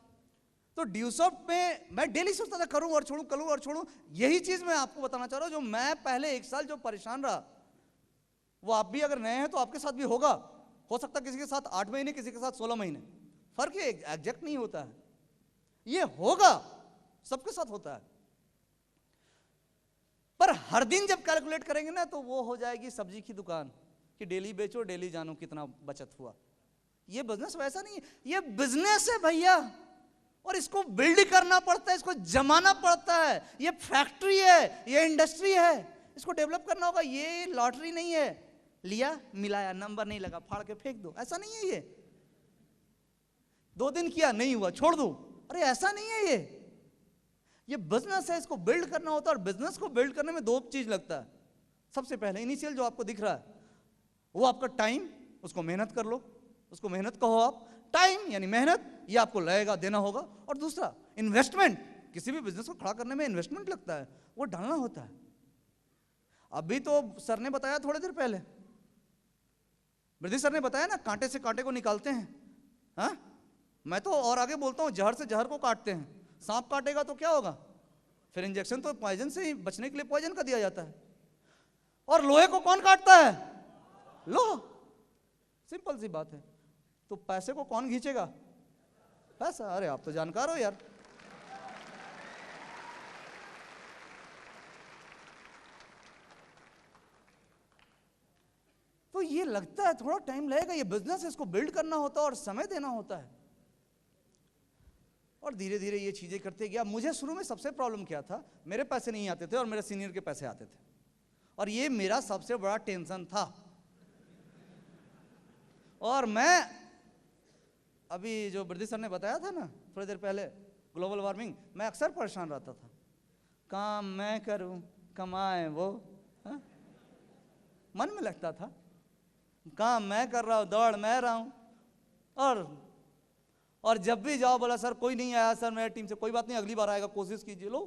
तो ड्यू सॉफ्ट में मैं डेली सोचता था करूं और छोड़ूं, करूं और छोड़ूं। यही चीज मैं आपको बताना चाह रहा हूं, जो मैं पहले 1 साल जो परेशान रहा, वो आप भी अगर नए हैं तो आपके साथ भी होगा। हो सकता किसी के साथ 8 महीने, किसी के साथ 16 महीने, फर्क है, एग्जैक्ट नहीं होता है, ये होगा, सबके साथ होता है। पर हर दिन जब कैलकुलेट करेंगे ना तो वो हो जाएगी सब्जी की दुकान कि डेली बेचो डेली जानो कितना बचत हुआ। ये बिजनेस वैसा नहीं है, ये बिजनेस है भैया, और इसको बिल्ड करना पड़ता है, इसको जमाना पड़ता है। ये फैक्ट्री है, ये इंडस्ट्री है, इसको डेवलप करना होगा। ये लॉटरी नहीं है, लिया मिलाया नंबर नहीं लगा फाड़ के फेंक दो, ऐसा नहीं है। ये 2 दिन किया नहीं हुआ छोड़ दो, अरे ऐसा नहीं है। ये बिजनेस है, इसको बिल्ड करना होता है। और बिजनेस को बिल्ड करने में 2 चीज लगता है। सबसे पहले इनिशियल जो आपको दिख रहा है वो आपका टाइम, उसको मेहनत कर लो, उसको मेहनत कहो आप। टाइम यानी मेहनत, ये आपको लगेगा, देना होगा। और दूसरा इन्वेस्टमेंट, किसी भी बिजनेस को खड़ा करने में इन्वेस्टमेंट लगता है, वो डालना होता है। अभी तो सर ने बताया थोड़ी देर पहले, वृद्धि सर ने बताया ना, कांटे से कांटे को निकालते हैं। हाँ, मैं तो और आगे बोलता हूं, जहर से जहर को काटते हैं। सांप काटेगा तो क्या होगा, फिर इंजेक्शन तो पॉइजन से ही बचने के लिए पॉइजन का दिया जाता है। और लोहे को कौन काटता है, लोहा, सिंपल सी बात है। तो पैसे को कौन खींचेगा, पैसा। अरे आप तो जानकार हो यार। तो ये लगता है थोड़ा टाइम लगेगा, ये बिजनेस, इसको बिल्ड करना होता है और समय देना होता है। और धीरे धीरे ये चीज़ें करते गया। मुझे शुरू में सबसे प्रॉब्लम क्या था, मेरे पैसे नहीं आते थे और मेरे सीनियर के पैसे आते थे, और ये मेरा सबसे बड़ा टेंशन था। और मैं अभी जो बृद्धि सर ने बताया था ना थोड़ी देर पहले, ग्लोबल वार्मिंग, मैं अक्सर परेशान रहता था, काम मैं करूं कमाए वो, हा? मन में लगता था काम मैं कर रहा हूं, दौड़ मैं रहा हूं, और जब भी जाओ बोला सर कोई नहीं आया सर मेरी टीम से, कोई बात नहीं अगली बार आएगा, कोशिश कीजिए। लो,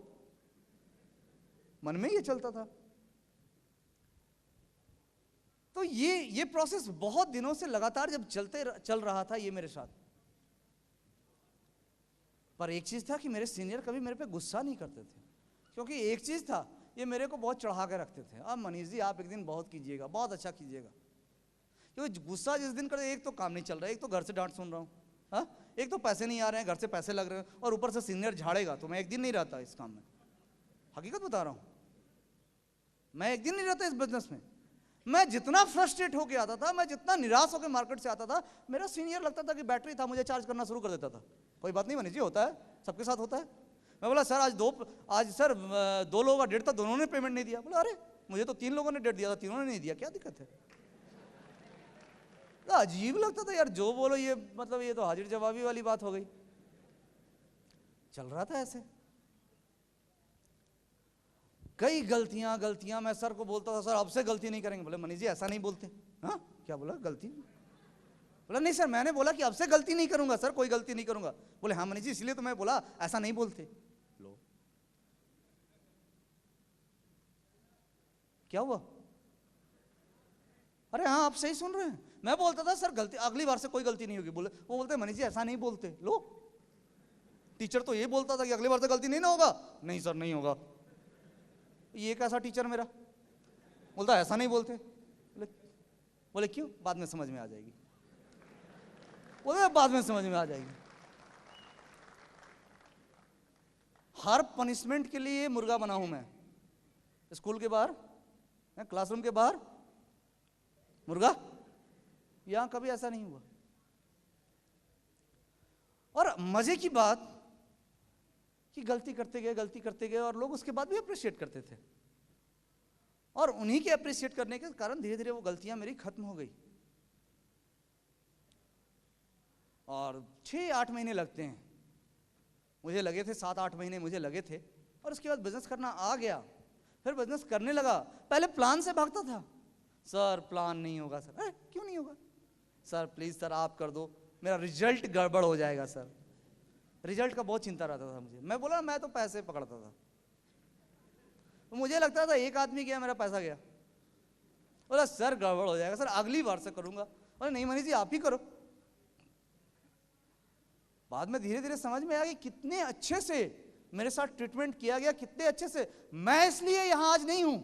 मन में ये चलता था। तो ये प्रोसेस बहुत दिनों से लगातार जब चल रहा था ये मेरे साथ। पर एक चीज था कि मेरे सीनियर कभी मेरे पे गुस्सा नहीं करते थे, क्योंकि एक चीज था, ये मेरे को बहुत चढ़ा के रखते थे। अब मनीष जी आप एक दिन बहुत कीजिएगा, बहुत अच्छा कीजिएगा, क्योंकि गुस्सा जिस दिन करे, एक तो काम नहीं चल रहा है, एक तो घर से डांट सुन रहा हूँ, हाँ, एक तो पैसे नहीं आ रहे हैं, घर से पैसे लग रहे हैं, और ऊपर से सीनियर झाड़ेगा, तो मैं एक दिन नहीं रहता इस काम में। हकीकत बता रहा हूँ, मैं एक दिन नहीं रहता इस बिजनेस में। मैं जितना फ्रस्ट्रेट होके आता था, मैं जितना निराश होकर मार्केट से आता था, मेरा सीनियर लगता था कि बैटरी था, मुझे चार्ज करना शुरू कर देता था। कोई बात नहीं मनीष जी, होता है, सबके साथ होता है। मैं बोला सर आज सर 2 लोगों का डेट था, दोनों ने पेमेंट नहीं दिया। बोला अरे मुझे तो 3 लोगों ने डेट दिया था, तीनों ने नहीं दिया, क्या दिक्कत है? तो अजीब लगता था यार, जो बोलो ये मतलब ये तो हाजिर जवाबी वाली बात हो गई। चल रहा था ऐसे, कई गलतियां मैं सर को बोलता था, सर अब से गलती नहीं करेंगे। बोले मनीष जी ऐसा नहीं बोलते। हाँ क्या बोला, गलती? बोला नहीं सर, मैंने बोला कि अब से गलती नहीं करूंगा सर, कोई गलती नहीं करूंगा। बोले हाँ मनीष जी इसलिए तो मैं बोला, ऐसा नहीं बोलते। लो क्या हुआ? अरे हाँ आप सही सुन रहे हैं, मैं बोलता था सर गलती, अगली बार से कोई गलती नहीं होगी। बोले वो बोलते मनीष जी ऐसा नहीं बोलते। लो, टीचर तो ये बोलता था कि अगली बार से गलती नहीं ना होगा। नहीं सर नहीं होगा। ये कैसा टीचर मेरा, बोलता ऐसा नहीं बोलते। बोले क्यों? बाद में समझ में आ जाएगी। बोले बाद में समझ में आ जाएगी। हर पनिशमेंट के लिए मुर्गा बना हूं मैं, स्कूल के बाहर, क्लासरूम के बाहर मुर्गा, यहां कभी ऐसा नहीं हुआ। और मजे की बात कि गलती करते गए और लोग उसके बाद भी अप्रिशिएट करते थे, और उन्हीं के अप्रिशिएट करने के कारण धीरे धीरे वो गलतियां मेरी खत्म हो गई। और 6-8 महीने लगते हैं, मुझे लगे थे 7-8 महीने मुझे लगे थे, और उसके बाद बिजनेस करना आ गया। फिर बिजनेस करने लगा, पहले प्लान से भागता था, सर प्लान नहीं होगा सर। क्यों नहीं होगा सर, प्लीज सर आप कर दो, मेरा रिजल्ट गड़बड़ हो जाएगा सर। रिजल्ट का बहुत चिंता रहता था मुझे। मैं बोला मैं तो पैसे पकड़ता था, तो मुझे लगता था एक आदमी गया मेरा पैसा गया। बोला सर गड़बड़ हो जाएगा सर, अगली बार से करूंगा। बोला नहीं मनीष जी आप ही करो। बाद में धीरे धीरे समझ में आ गया कितने अच्छे से मेरे साथ ट्रीटमेंट किया गया, कितने अच्छे से। मैं इसलिए यहां आज नहीं हूं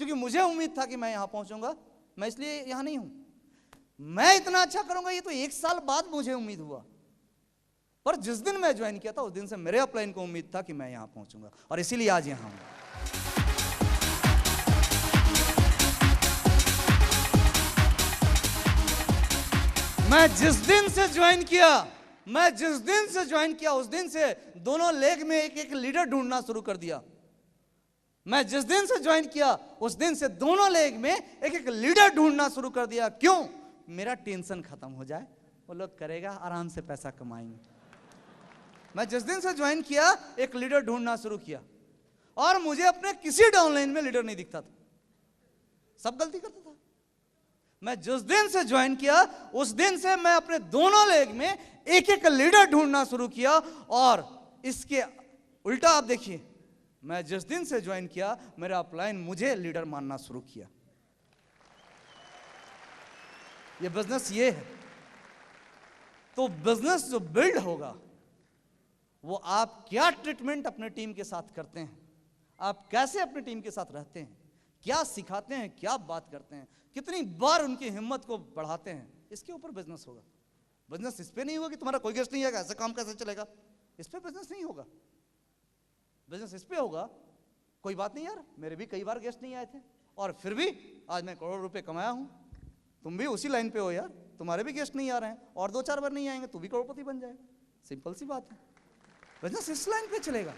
क्योंकि मुझे उम्मीद था कि मैं यहां पहुंचूंगा, मैं इसलिए यहां नहीं हूं। मैं इतना अच्छा करूंगा ये तो 1 साल बाद मुझे उम्मीद हुआ, पर जिस दिन मैं ज्वाइन किया था उस दिन से मेरे अपलाइन को उम्मीद था कि मैं यहां पहुंचूंगा, और इसीलिए आज यहां हूं। मैं जिस दिन से ज्वाइन किया उस दिन से दोनों लेग में एक एक लीडर ढूंढना शुरू कर दिया। मैं जिस दिन से ज्वाइन किया उस दिन से दोनों लेग में एक एक लीडर ढूंढना शुरू कर दिया। क्यों? मेरा टेंशन खत्म हो जाए, वो लोग करेगा आराम से पैसा कमाएंगे। मैं जिस दिन से ज्वाइन किया एक लीडर ढूंढना शुरू किया, और मुझे अपने किसी डाउनलाइन में लीडर नहीं दिखता था, सब गलती करता था। मैं जिस दिन से ज्वाइन किया उस दिन से मैं अपने दोनों लेग में एक एक लीडर ढूंढना शुरू किया, और इसके उल्टा आप देखिए, मैं जिस दिन से ज्वाइन किया मेरा अपलाइन मुझे लीडर मानना शुरू किया। ये बिजनेस ये है। तो बिजनेस जो बिल्ड होगा वो आप क्या ट्रीटमेंट अपने टीम के साथ करते हैं, आप कैसे अपनी टीम के साथ रहते हैं, क्या सिखाते हैं, क्या बात करते हैं, कितनी बार उनकी हिम्मत को बढ़ाते हैं, इसके ऊपर बिजनेस होगा। बिजनेस इस पे नहीं होगा कि तुम्हारा कोई गेस्ट नहीं आएगा, ऐसा काम कैसे चलेगा, इस पे बिजनेस नहीं होगा। बिजनेस इस पे होगा, कोई बात नहीं यार, मेरे भी कई बार गेस्ट नहीं आए थे और फिर भी आज मैं करोड़ रुपए कमाया हूं। तुम भी उसी लाइन पे हो यार, तुम्हारे भी गेस्ट नहीं आ रहे हैं और 2-4 बार नहीं आएंगे, तू भी करोड़पति बन जाएगा। सिंपल सी बात है। बिजनेस इस लाइन पे चलेगा।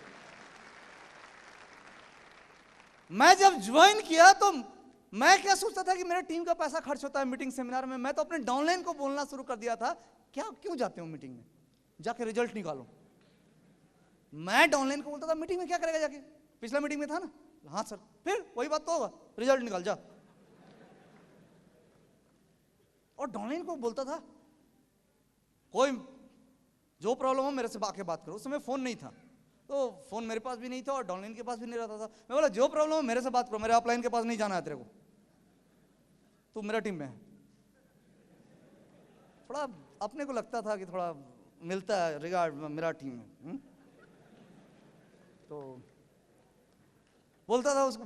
मैं जब ज्वाइन किया तो मैं क्या सोचता था कि मेरे टीम का पैसा खर्च होता है मीटिंग सेमिनार में। मैं तो अपने डाउनलाइन को बोलना शुरू कर दिया था, क्या क्यों जाते हो मीटिंग में, जाके रिजल्ट निकालो। मैं डाउनलाइन को बोलता था मीटिंग में क्या करेगा जाके, पिछला मीटिंग में था ना, हाँ सर, फिर वही बात तो होगा, रिजल्ट निकाल जा। और डाउनलाइन को बोलता था कोई जो प्रॉब्लम हो मेरे से आके बात करो। उस समय फोन नहीं था, तो फोन मेरे पास भी नहीं था और डाउनलाइन के पास भी नहीं रहता था। मैं बोला जो प्रॉब्लम हो मेरे से बात करो, मेरे अपलाइन के पास नहीं जाना है तेरे को, तू मेरा टीम में है। थोड़ा अपने को लगता था कि थोड़ा मिलता है रिगार्ड मेरा टीम में। तो बोलता था उसको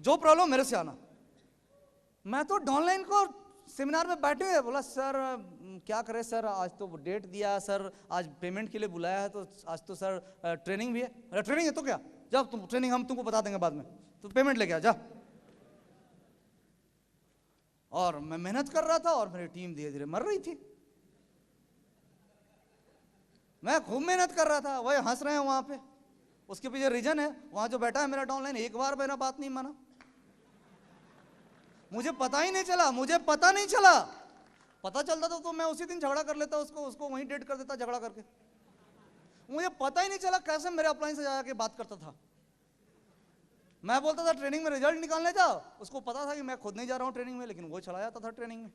जो प्रॉब्लम मेरे से आना। मैं तो डाउनलाइन को सेमिनार में बैठे हुए बोला सर क्या करें सर, आज तो डेट दिया सर, आज पेमेंट के लिए बुलाया है, तो आज तो सर ट्रेनिंग भी है। अरे ट्रेनिंग है तो क्या, जाओ तुम ट्रेनिंग हम तुमको बता देंगे बाद में, तो पेमेंट लेके आ जा। और मैं मेहनत कर रहा था और मेरी टीम धीरे धीरे मर रही थी। मैं खूब मेहनत कर रहा था, वही हंस रहे हैं वहां पे। उसके पीछे रीजन है, वहां जो बैठा है मेरा डाउनलाइन एक बार मेरा बात नहीं माना। मुझे पता ही नहीं चला, मुझे पता नहीं चला। पता चलता तो मैं उसी दिन झगड़ा कर लेता उसको वहीं डेट कर देता झगड़ा करके। मुझे पता ही नहीं चला कैसे मेरे अपलाइन से जाके बात करता था। मैं बोलता था ट्रेनिंग में रिजल्ट निकालने जाओ, उसको पता था कि मैं खुद नहीं जा रहा हूं ट्रेनिंग में, लेकिन वो चला जाता था ट्रेनिंग में।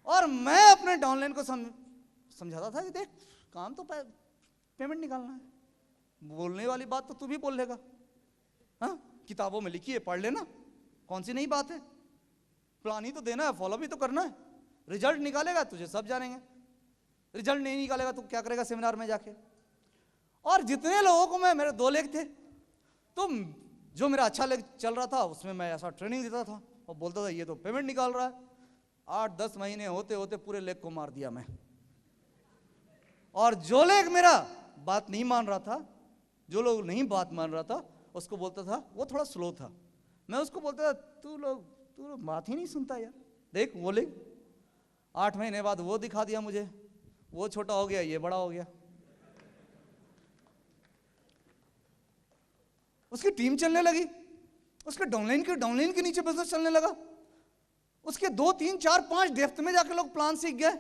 और मैं अपने डाउनलाइन को समझाता था कि देख काम तो पेमेंट निकालना है, बोलने वाली बात तो तू भी बोल लेगा, हाँ किताबों में लिखी है पढ़ लेना, कौन सी नई बात है, प्लान ही तो देना है, फॉलो भी तो करना है। रिजल्ट निकालेगा तुझे सब जानेंगे, रिजल्ट नहीं निकालेगा तो क्या करेगा सेमिनार में जाके। और जितने लोगों को मैं, मेरे 2 लेग थे, तो जो मेरा अच्छा लेग चल रहा था उसमें मैं ऐसा ट्रेनिंग देता था और बोलता था ये तो पेमेंट निकाल रहा है। 8-10 महीने होते होते पूरे लेग को मार दिया मैं। और जो लेग मेरा बात नहीं मान रहा था, जो लोग नहीं बात मान रहा था, उसको बोलता था, वो थोड़ा स्लो था, मैं उसको बोलता था तू लोग बात ही नहीं सुनता यार, देख वो ले। 8 महीने बाद वो दिखा दिया मुझे, वो छोटा हो गया ये बड़ा हो गया। उसकी टीम चलने लगी, उसके डाउनलाइन के नीचे बिजनेस चलने लगा। उसके 2, 3, 4, 5 डेप्थ में जाके लोग प्लान सीख गए।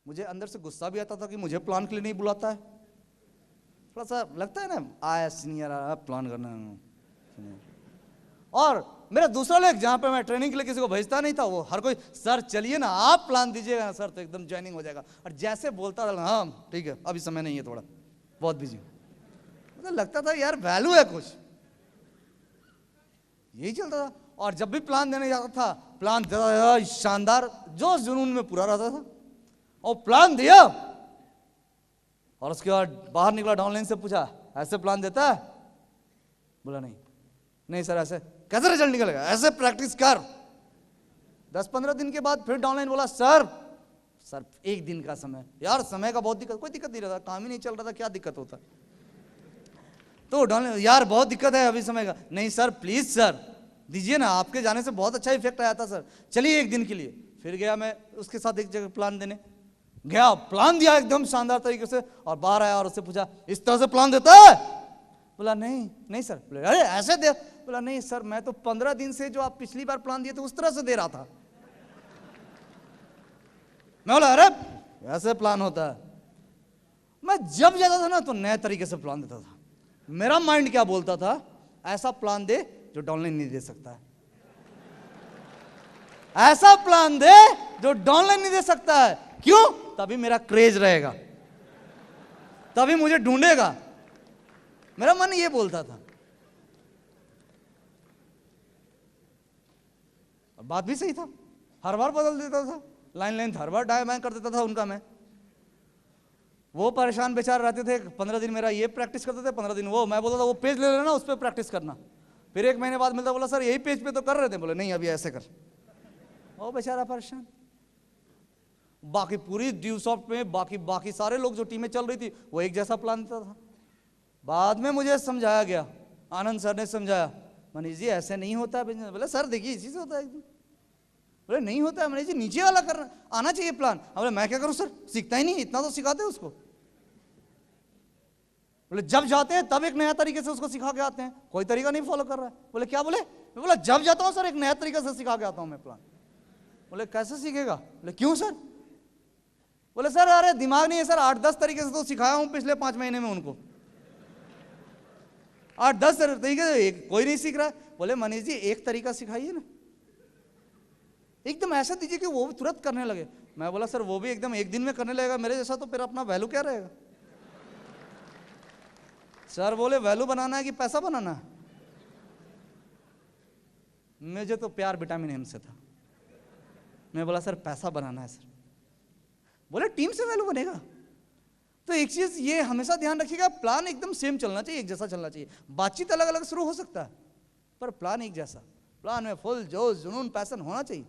मुझे अंदर से गुस्सा भी आता था कि मुझे प्लान के लिए नहीं बुलाता है। थोड़ा सा लगता है ना, आया सीनियर आया प्लान करना। और मेरा दूसरा लेग जहां पे मैं ट्रेनिंग के लिए किसी को भेजता नहीं था, वो हर कोई सर चलिए ना आप प्लान दीजिएगा ना सर, तो एकदम ज्वाइनिंग हो जाएगा। और जैसे बोलता था हाँ ठीक है अभी समय नहीं है, थोड़ा बहुत बिजी, मुझे लगता था यार वैल्यू है कुछ, यही चलता था। और जब भी प्लान देने जाता था, प्लान देता शानदार, जो जुनून में पूरा रहता था, और प्लान दिया और उसके बाद बाहर निकला, डाउनलाइन से पूछा ऐसे प्लान देता है, बोला नहीं सर ऐसे कैसे रिजल्ट निकलेगा, ऐसे प्रैक्टिस कर। 10-15 दिन के बाद फिर डाउनलाइन बोला सर 1 दिन का समय, यार समय का बहुत दिक्कत, कोई दिक्कत नहीं रहता, काम ही नहीं चल रहा था, क्या दिक्कत होता। तो डाउनलाइन यार बहुत दिक्कत है अभी समय का, नहीं सर प्लीज सर दीजिए ना, आपके जाने से बहुत अच्छा इफेक्ट आया था सर, चलिए 1 दिन के लिए। फिर गया मैं उसके साथ एक जगह प्लान देने गया, प्लान दिया एकदम शानदार तरीके से, और बाहर आया और उससे पूछा इस तरह से प्लान देता है, बोला नहीं सर। बोले अरे ऐसे दे, बोला नहीं सर मैं तो 15 दिन से जो आप पिछली बार प्लान दिए थे उस तरह से दे रहा था। मैं बोला अरे ऐसे प्लान होता है। मैं जब जाता था ना तो नए तरीके से प्लान देता था। मेरा माइंड क्या बोलता था, ऐसा प्लान दे जो डाउनलाइन नहीं दे सकता है, ऐसा प्लान दे जो डाउनलाइन नहीं दे सकता है। क्यों? तभी मेरा क्रेज रहेगा, तभी मुझे ढूंढेगा। मेरा मन ये बोलता था, बात भी सही था, हर बार बदल देता था, लाइन लेंथ हर बार डायमैन कर देता था उनका मैं। वो परेशान बेचारे रहते थे, 15 दिन मेरा ये प्रैक्टिस करते थे, 15 दिन वो। मैं बोलता था वो पेज ले लेना उस पर प्रैक्टिस करना। फिर 1 महीने बाद मिलता, बोला सर यही पेज पे तो कर रहे थे, बोले नहीं अभी ऐसे कर। वो बेचारा परेशान। बाकी पूरी ड्यूसॉफ्ट में बाकी सारे लोग जो टीमें चल रही थी वो एक जैसा प्लान देता था। बाद में मुझे समझाया गया, आनंद सर ने समझाया, मनीष जी ऐसे नहीं होता है बिजनेस। बोले सर देखिए इसी से होता है। बोले नहीं होता है मनीष जी, नीचे वाला करना आना चाहिए प्लान। बोले मैं क्या करूं सर, सीखता ही नहीं, इतना तो सिखाते उसको। बोले जब जाते हैं तब एक नया तरीके से उसको सिखा के आते हैं, कोई तरीका नहीं फॉलो कर रहा है। बोले क्या बोले? मैं बोला जब जाता हूं सर एक नया तरीका से सिखा के आता हूं मैं प्लान। बोले कैसे सीखेगा? बोले क्यों सर? बोले सर अरे दिमाग नहीं है सर, 8-10 तरीके से तो सिखाया हूं पिछले 5 महीने में उनको, 8-10 तरीके से कोई नहीं सीख रहा है। बोले मनीष जी एक तरीका सिखाइए ना, एकदम ऐसा दीजिए कि वो भी तुरंत करने लगे। मैं बोला सर वो भी एकदम एक दिन में करने लगेगा मेरे जैसा, तो फिर अपना वैल्यू क्या रहेगा? सर बोले वैल्यू बनाना है कि पैसा बनाना है? मुझे तो प्यार विटामिन एम से था। मैं बोला सर पैसा बनाना है सर। बोले टीम से वैल्यू बनेगा। तो एक चीज ये हमेशा ध्यान रखिएगा, प्लान एकदम सेम चलना चाहिए, एक जैसा चलना चाहिए। बातचीत अलग अलग शुरू हो सकता है पर प्लान एक जैसा, प्लान में फुल जोश जुनून पैशन होना चाहिए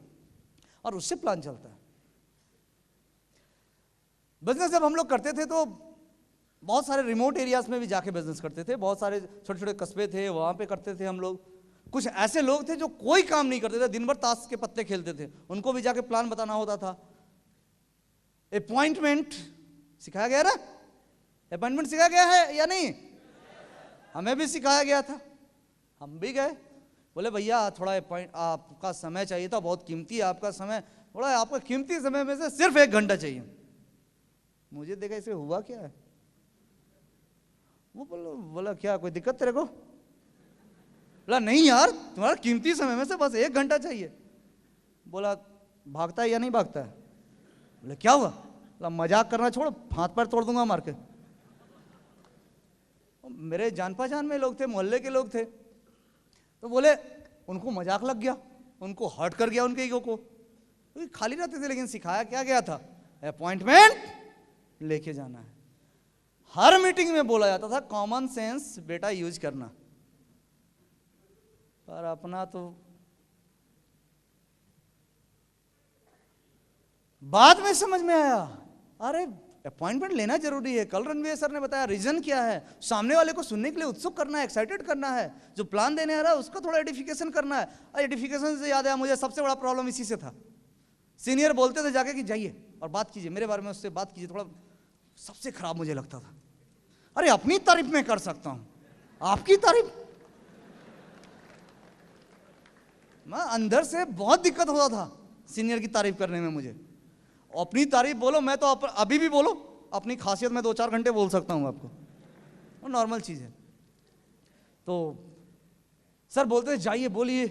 और उससे प्लान चलता है। बिजनेस जब हम लोग करते थे तो बहुत सारे रिमोट एरियाज में भी जाके बिजनेस करते थे, बहुत सारे छोटे छोटे कस्बे थे वहां पे करते थे हम लोग। कुछ ऐसे लोग थे जो कोई काम नहीं करते थे, दिन भर ताश के पत्ते खेलते थे, उनको भी जाके प्लान बताना होता था। अपॉइंटमेंट सिखाया गया ना, अपॉइंटमेंट सिखाया गया है या नहीं? हमें भी सिखाया गया था, हम भी गए। बोले भैया थोड़ा आपका समय चाहिए था, बहुत कीमती है आपका समय, थोड़ा आपका कीमती समय में से सिर्फ 1 घंटा चाहिए। मुझे देखा इसे हुआ क्या है, वो बोला क्या कोई दिक्कत तेरे को? बोला नहीं यार तुम्हारा कीमती समय में से बस 1 घंटा चाहिए। बोला भागता है या नहीं भागता है? बोले क्या हुआ? बोला मजाक करना छोड़, हाथ पैर तोड़ दूंगा मार के। मेरे जान पहचान में लोग थे, मोहल्ले के लोग थे, तो बोले उनको मजाक लग गया, उनको हर्ट कर गया उनके ईगो को। तो खाली रहते थे लेकिन सिखाया क्या गया था? अपॉइंटमेंट लेके जाना है। हर मीटिंग में बोला जाता था कॉमन सेंस बेटा यूज करना, पर अपना तो बाद में समझ में आया, अरे अपॉइंटमेंट लेना जरूरी है। कल रणवीर सर ने बताया रीजन क्या है, सामने वाले को सुनने के लिए उत्सुक करना है, एक्साइटेड करना है, जो प्लान देने आ रहा है उसको थोड़ा एडिफिकेशन करना है। और एडिफिकेशन से याद आया मुझे सबसे बड़ा प्रॉब्लम इसी से था। सीनियर बोलते थे जाके कि जाइए और बात कीजिए मेरे बारे में, उससे बात कीजिए, थोड़ा सबसे खराब मुझे लगता था। अरे अपनी तारीफ में कर सकता हूं, आपकी तारीफ, मैं अंदर से बहुत दिक्कत होता था सीनियर की तारीफ करने में मुझे। अपनी तारीफ बोलो, मैं तो अभी भी बोलो, अपनी खासियत में 2-4 घंटे बोल सकता हूं आपको, वो नॉर्मल चीज है। तो सर बोलते थे जाइए बोलिए,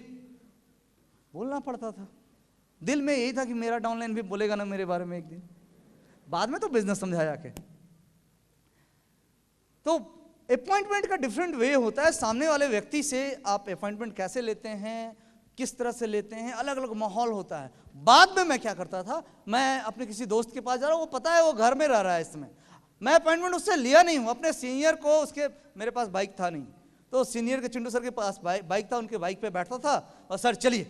बोलना पड़ता था। दिल में यही था कि मेरा डाउनलाइन भी बोलेगा ना मेरे बारे में एक दिन। बाद में तो बिजनेस समझाया के। तो अपॉइंटमेंट का डिफरेंट वे होता है, सामने वाले व्यक्ति से आप अपॉइंटमेंट कैसे लेते हैं, किस तरह से लेते हैं, अलग अलग माहौल होता है। बाद में मैं क्या करता था, मैं अपने किसी दोस्त के पास जा रहा हूं, वो पता है वो घर में रह रहा है इस समय, मैं अपॉइंटमेंट उससे लिया नहीं हूं, अपने सीनियर को, उसके मेरे पास बाइक था नहीं, तो सीनियर के चिंटू सर के पास बाइक था, उनके बाइक पे बैठता था और सर चलिए,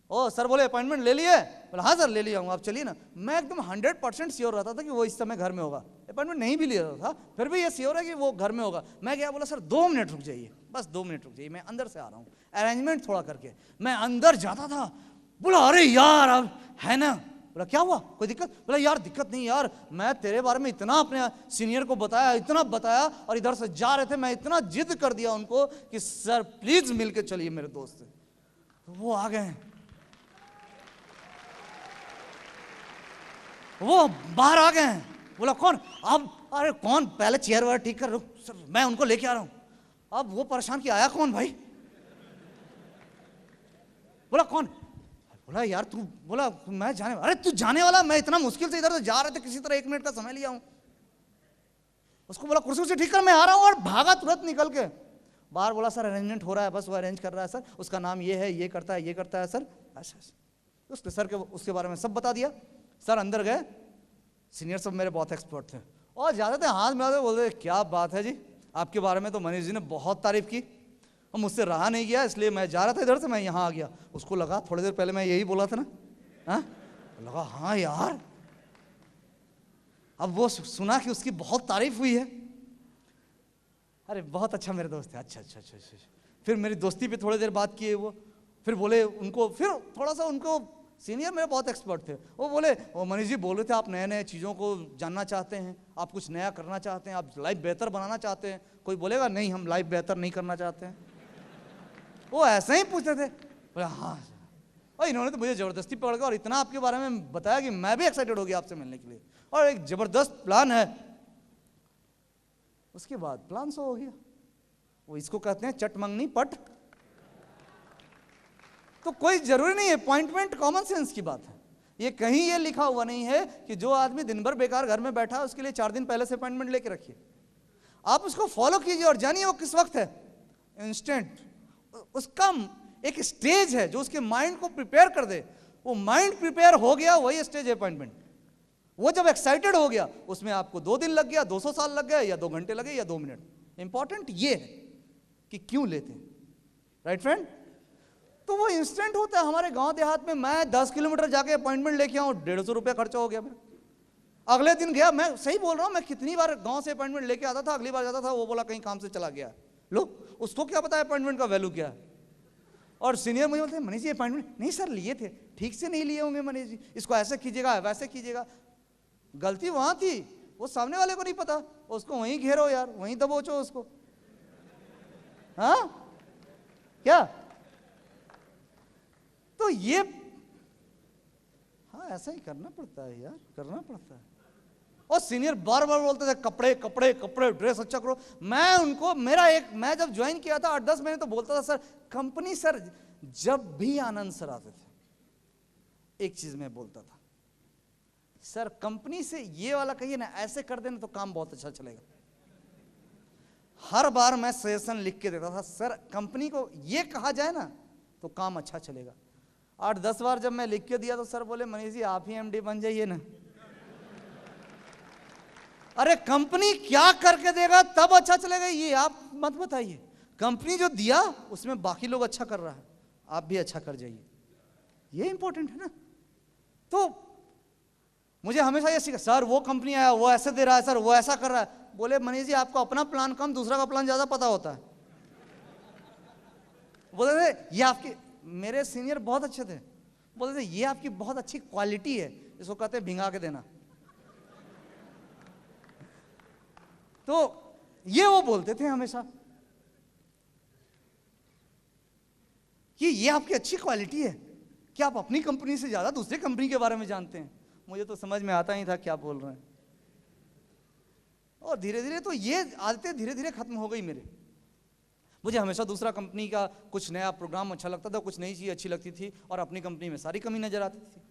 ओ सर बोले अपॉइंटमेंट ले लिए? बोला हाँ सर ले लिया हूँ, आप चलिए ना। मैं एकदम 100% श्योर रहता था कि वो इस समय घर में होगा, अपॉइंटमेंट नहीं भी लिया था फिर भी ये श्योर है कि वो घर में होगा। मैं क्या बोला, सर 2 मिनट रुक जाइए, बस 2 मिनट रुक जाइए, मैं अंदर से आ रहा हूँ, अरेंजमेंट थोड़ा करके। मैं अंदर जाता था, बोला अरे यार अब है ना। बोला क्या हुआ, कोई दिक्कत? बोला यार दिक्कत नहीं यार, मैं तेरे बारे में इतना अपने सीनियर को बताया, इतना बताया, और इधर से जा रहे थे मैं इतना जिद कर दिया उनको कि सर प्लीज मिल के चलिए मेरे दोस्त से। तो वो आ गए, वो बाहर आ गए हैं। बोला कौन? अब अरे कौन, पहले चेयर वायर ठीक कर, रुक सर मैं उनको लेके आ रहा हूं। अब वो परेशान कि आया कौन भाई? बोला कौन? बोला यार तू, बोला मैं जाने, अरे तू जाने वाला, मैं इतना मुश्किल से इधर से जा रहे थे, किसी तरह 1 मिनट का समय लिया हूं। उसको बोला कुर्सी से ठीक कर, मैं आ रहा हूं, और भागा तुरंत निकल के बाहर। बोला सर अरेंजमेंट हो रहा है, बस वो अरेंज कर रहा है सर, उसका नाम ये है, ये करता है, ये करता है सर। अच्छा उसके सर के उसके बारे में सब बता दिया। सर अंदर गए, सीनियर सब मेरे बहुत एक्सपर्ट थे और ज्यादा थे, हाथ मिलाते बोलते क्या बात है जी, आपके बारे में तो मनीष जी ने बहुत तारीफ की और मुझसे रहा नहीं गया, इसलिए मैं जा रहा था इधर से, मैं यहाँ आ गया। उसको लगा थोड़ी देर पहले मैं यही बोला था ना, हाँ लगा हाँ यार। अब वो सुना कि उसकी बहुत तारीफ हुई है, अरे बहुत अच्छा मेरे दोस्त है, अच्छा अच्छा अच्छा अच्छा। फिर मेरी दोस्ती पे थोड़ी देर बात किए वो, फिर बोले उनको, फिर थोड़ा सा उनको सीनियर मेरे बहुत एक्सपर्ट थे, वो बोले, वो मनीष जी बोल रहे थे आप नए नए चीज़ों को जानना चाहते हैं, आप कुछ नया करना चाहते हैं, आप लाइफ बेहतर बनाना चाहते हैं। कोई बोलेगा नहीं हम लाइफ बेहतर नहीं करना चाहते हैं। वो ऐसे ही पूछते थे। बोले हाँ, और इन्होंने तो मुझे ज़बरदस्ती पकड़ के और इतना आपके बारे में बताया कि मैं भी एक्साइटेड हो गया आपसे मिलने के लिए, और एक ज़बरदस्त प्लान है। उसके बाद प्लान सो हो गया। वो इसको कहते हैं चट मंगनी पट। तो कोई जरूरी नहीं है, अपॉइंटमेंट कॉमन सेंस की बात है। ये कहीं ये लिखा हुआ नहीं है कि जो आदमी दिन भर बेकार घर में बैठा है उसके लिए 4 दिन पहले से अपॉइंटमेंट लेके रखिए। आप उसको फॉलो कीजिए और जानिए वो किस वक्त है, इंस्टेंट। उसका एक स्टेज है जो उसके माइंड को प्रिपेयर कर दे। वो माइंड प्रिपेयर हो गया, वही स्टेज है अपॉइंटमेंट। वो जब एक्साइटेड हो गया, उसमें आपको 2 दिन लग गया, 200 साल लग गए, या 2 घंटे लगे, या 2 मिनट। इंपॉर्टेंट ये है कि क्यों लेते हैं, राइट फ्रेंड। तो वो इंस्टेंट होता है। हमारे गांव देहात में मैं 10 किलोमीटर जाके अपॉइंटमेंट लेके आऊं, 150 रुपया खर्चा हो गया मेरा। अगले दिन गया, मैं सही बोल रहा हूं, मैं कितनी बार गांव से अपॉइंटमेंट लेके आता था, अगली बार जाता था वो बोला कहीं काम से चला गया। लो, उसको क्या पता है अपॉइंटमेंट का वैल्यू क्या है। और सीनियर मुझे बोलते हैं मनीष जी अपॉइंटमेंट नहीं सर लिए थे, ठीक से नहीं लिए होंगे मनीष जी, इसको ऐसे कीजिएगा वैसे कीजिएगा। गलती वहां थी, वो सामने वाले को नहीं पता, उसको वहीं घेरो यार, वहीं दबोचो उसको। हाँ क्या, तो ये हाँ ऐसा ही करना पड़ता है यार, करना पड़ता है। और सीनियर बार बार बोलते थे कपड़े कपड़े कपड़े, ड्रेस अच्छा करो। मैं उनको, मैं जब ज्वाइन किया था 8-10 महीने, तो बोलता था सर कंपनी, सर जब भी आनंद सर आते थे एक चीज मैं बोलता था, सर कंपनी से ये वाला कहिए ना, ऐसे कर देना तो काम बहुत अच्छा चलेगा। हर बार मैं सजेशन लिख के देता था, सर कंपनी को ये कहा जाए ना तो काम अच्छा चलेगा। 8-10 बार जब मैं लिख के दिया तो सर बोले मनीष जी आप ही एमडी बन जाइए ना। अरे कंपनी क्या करके देगा तब अच्छा चलेगा, ये आप मत बताइए। कंपनी जो दिया उसमें बाकी लोग अच्छा कर रहा है, आप भी अच्छा कर जाइए, ये इंपॉर्टेंट है ना। तो मुझे हमेशा ये सीखा, सर वो कंपनी आया वो ऐसे दे रहा है, सर वो ऐसा कर रहा है। बोले मनीष जी आपको अपना प्लान कम, दूसरा का प्लान ज्यादा पता होता है। बोले थे ये आपकी, मेरे सीनियर बहुत अच्छे थे, बोले थे ये आपकी बहुत अच्छी क्वालिटी है, इसको कहते हैं भिंगा के देना। तो ये वो बोलते थे हमेशा कि ये आपकी अच्छी क्वालिटी है कि आप अपनी कंपनी से ज्यादा दूसरी कंपनी के बारे में जानते हैं। मुझे तो समझ में आता ही था क्या बोल रहे हैं। और धीरे धीरे तो ये आदतें धीरे धीरे खत्म हो गई मेरे। मुझे हमेशा दूसरा कंपनी का कुछ नया प्रोग्राम अच्छा लगता था, कुछ नई चीज अच्छी लगती थी, और अपनी कंपनी में सारी कमी नजर आती थी।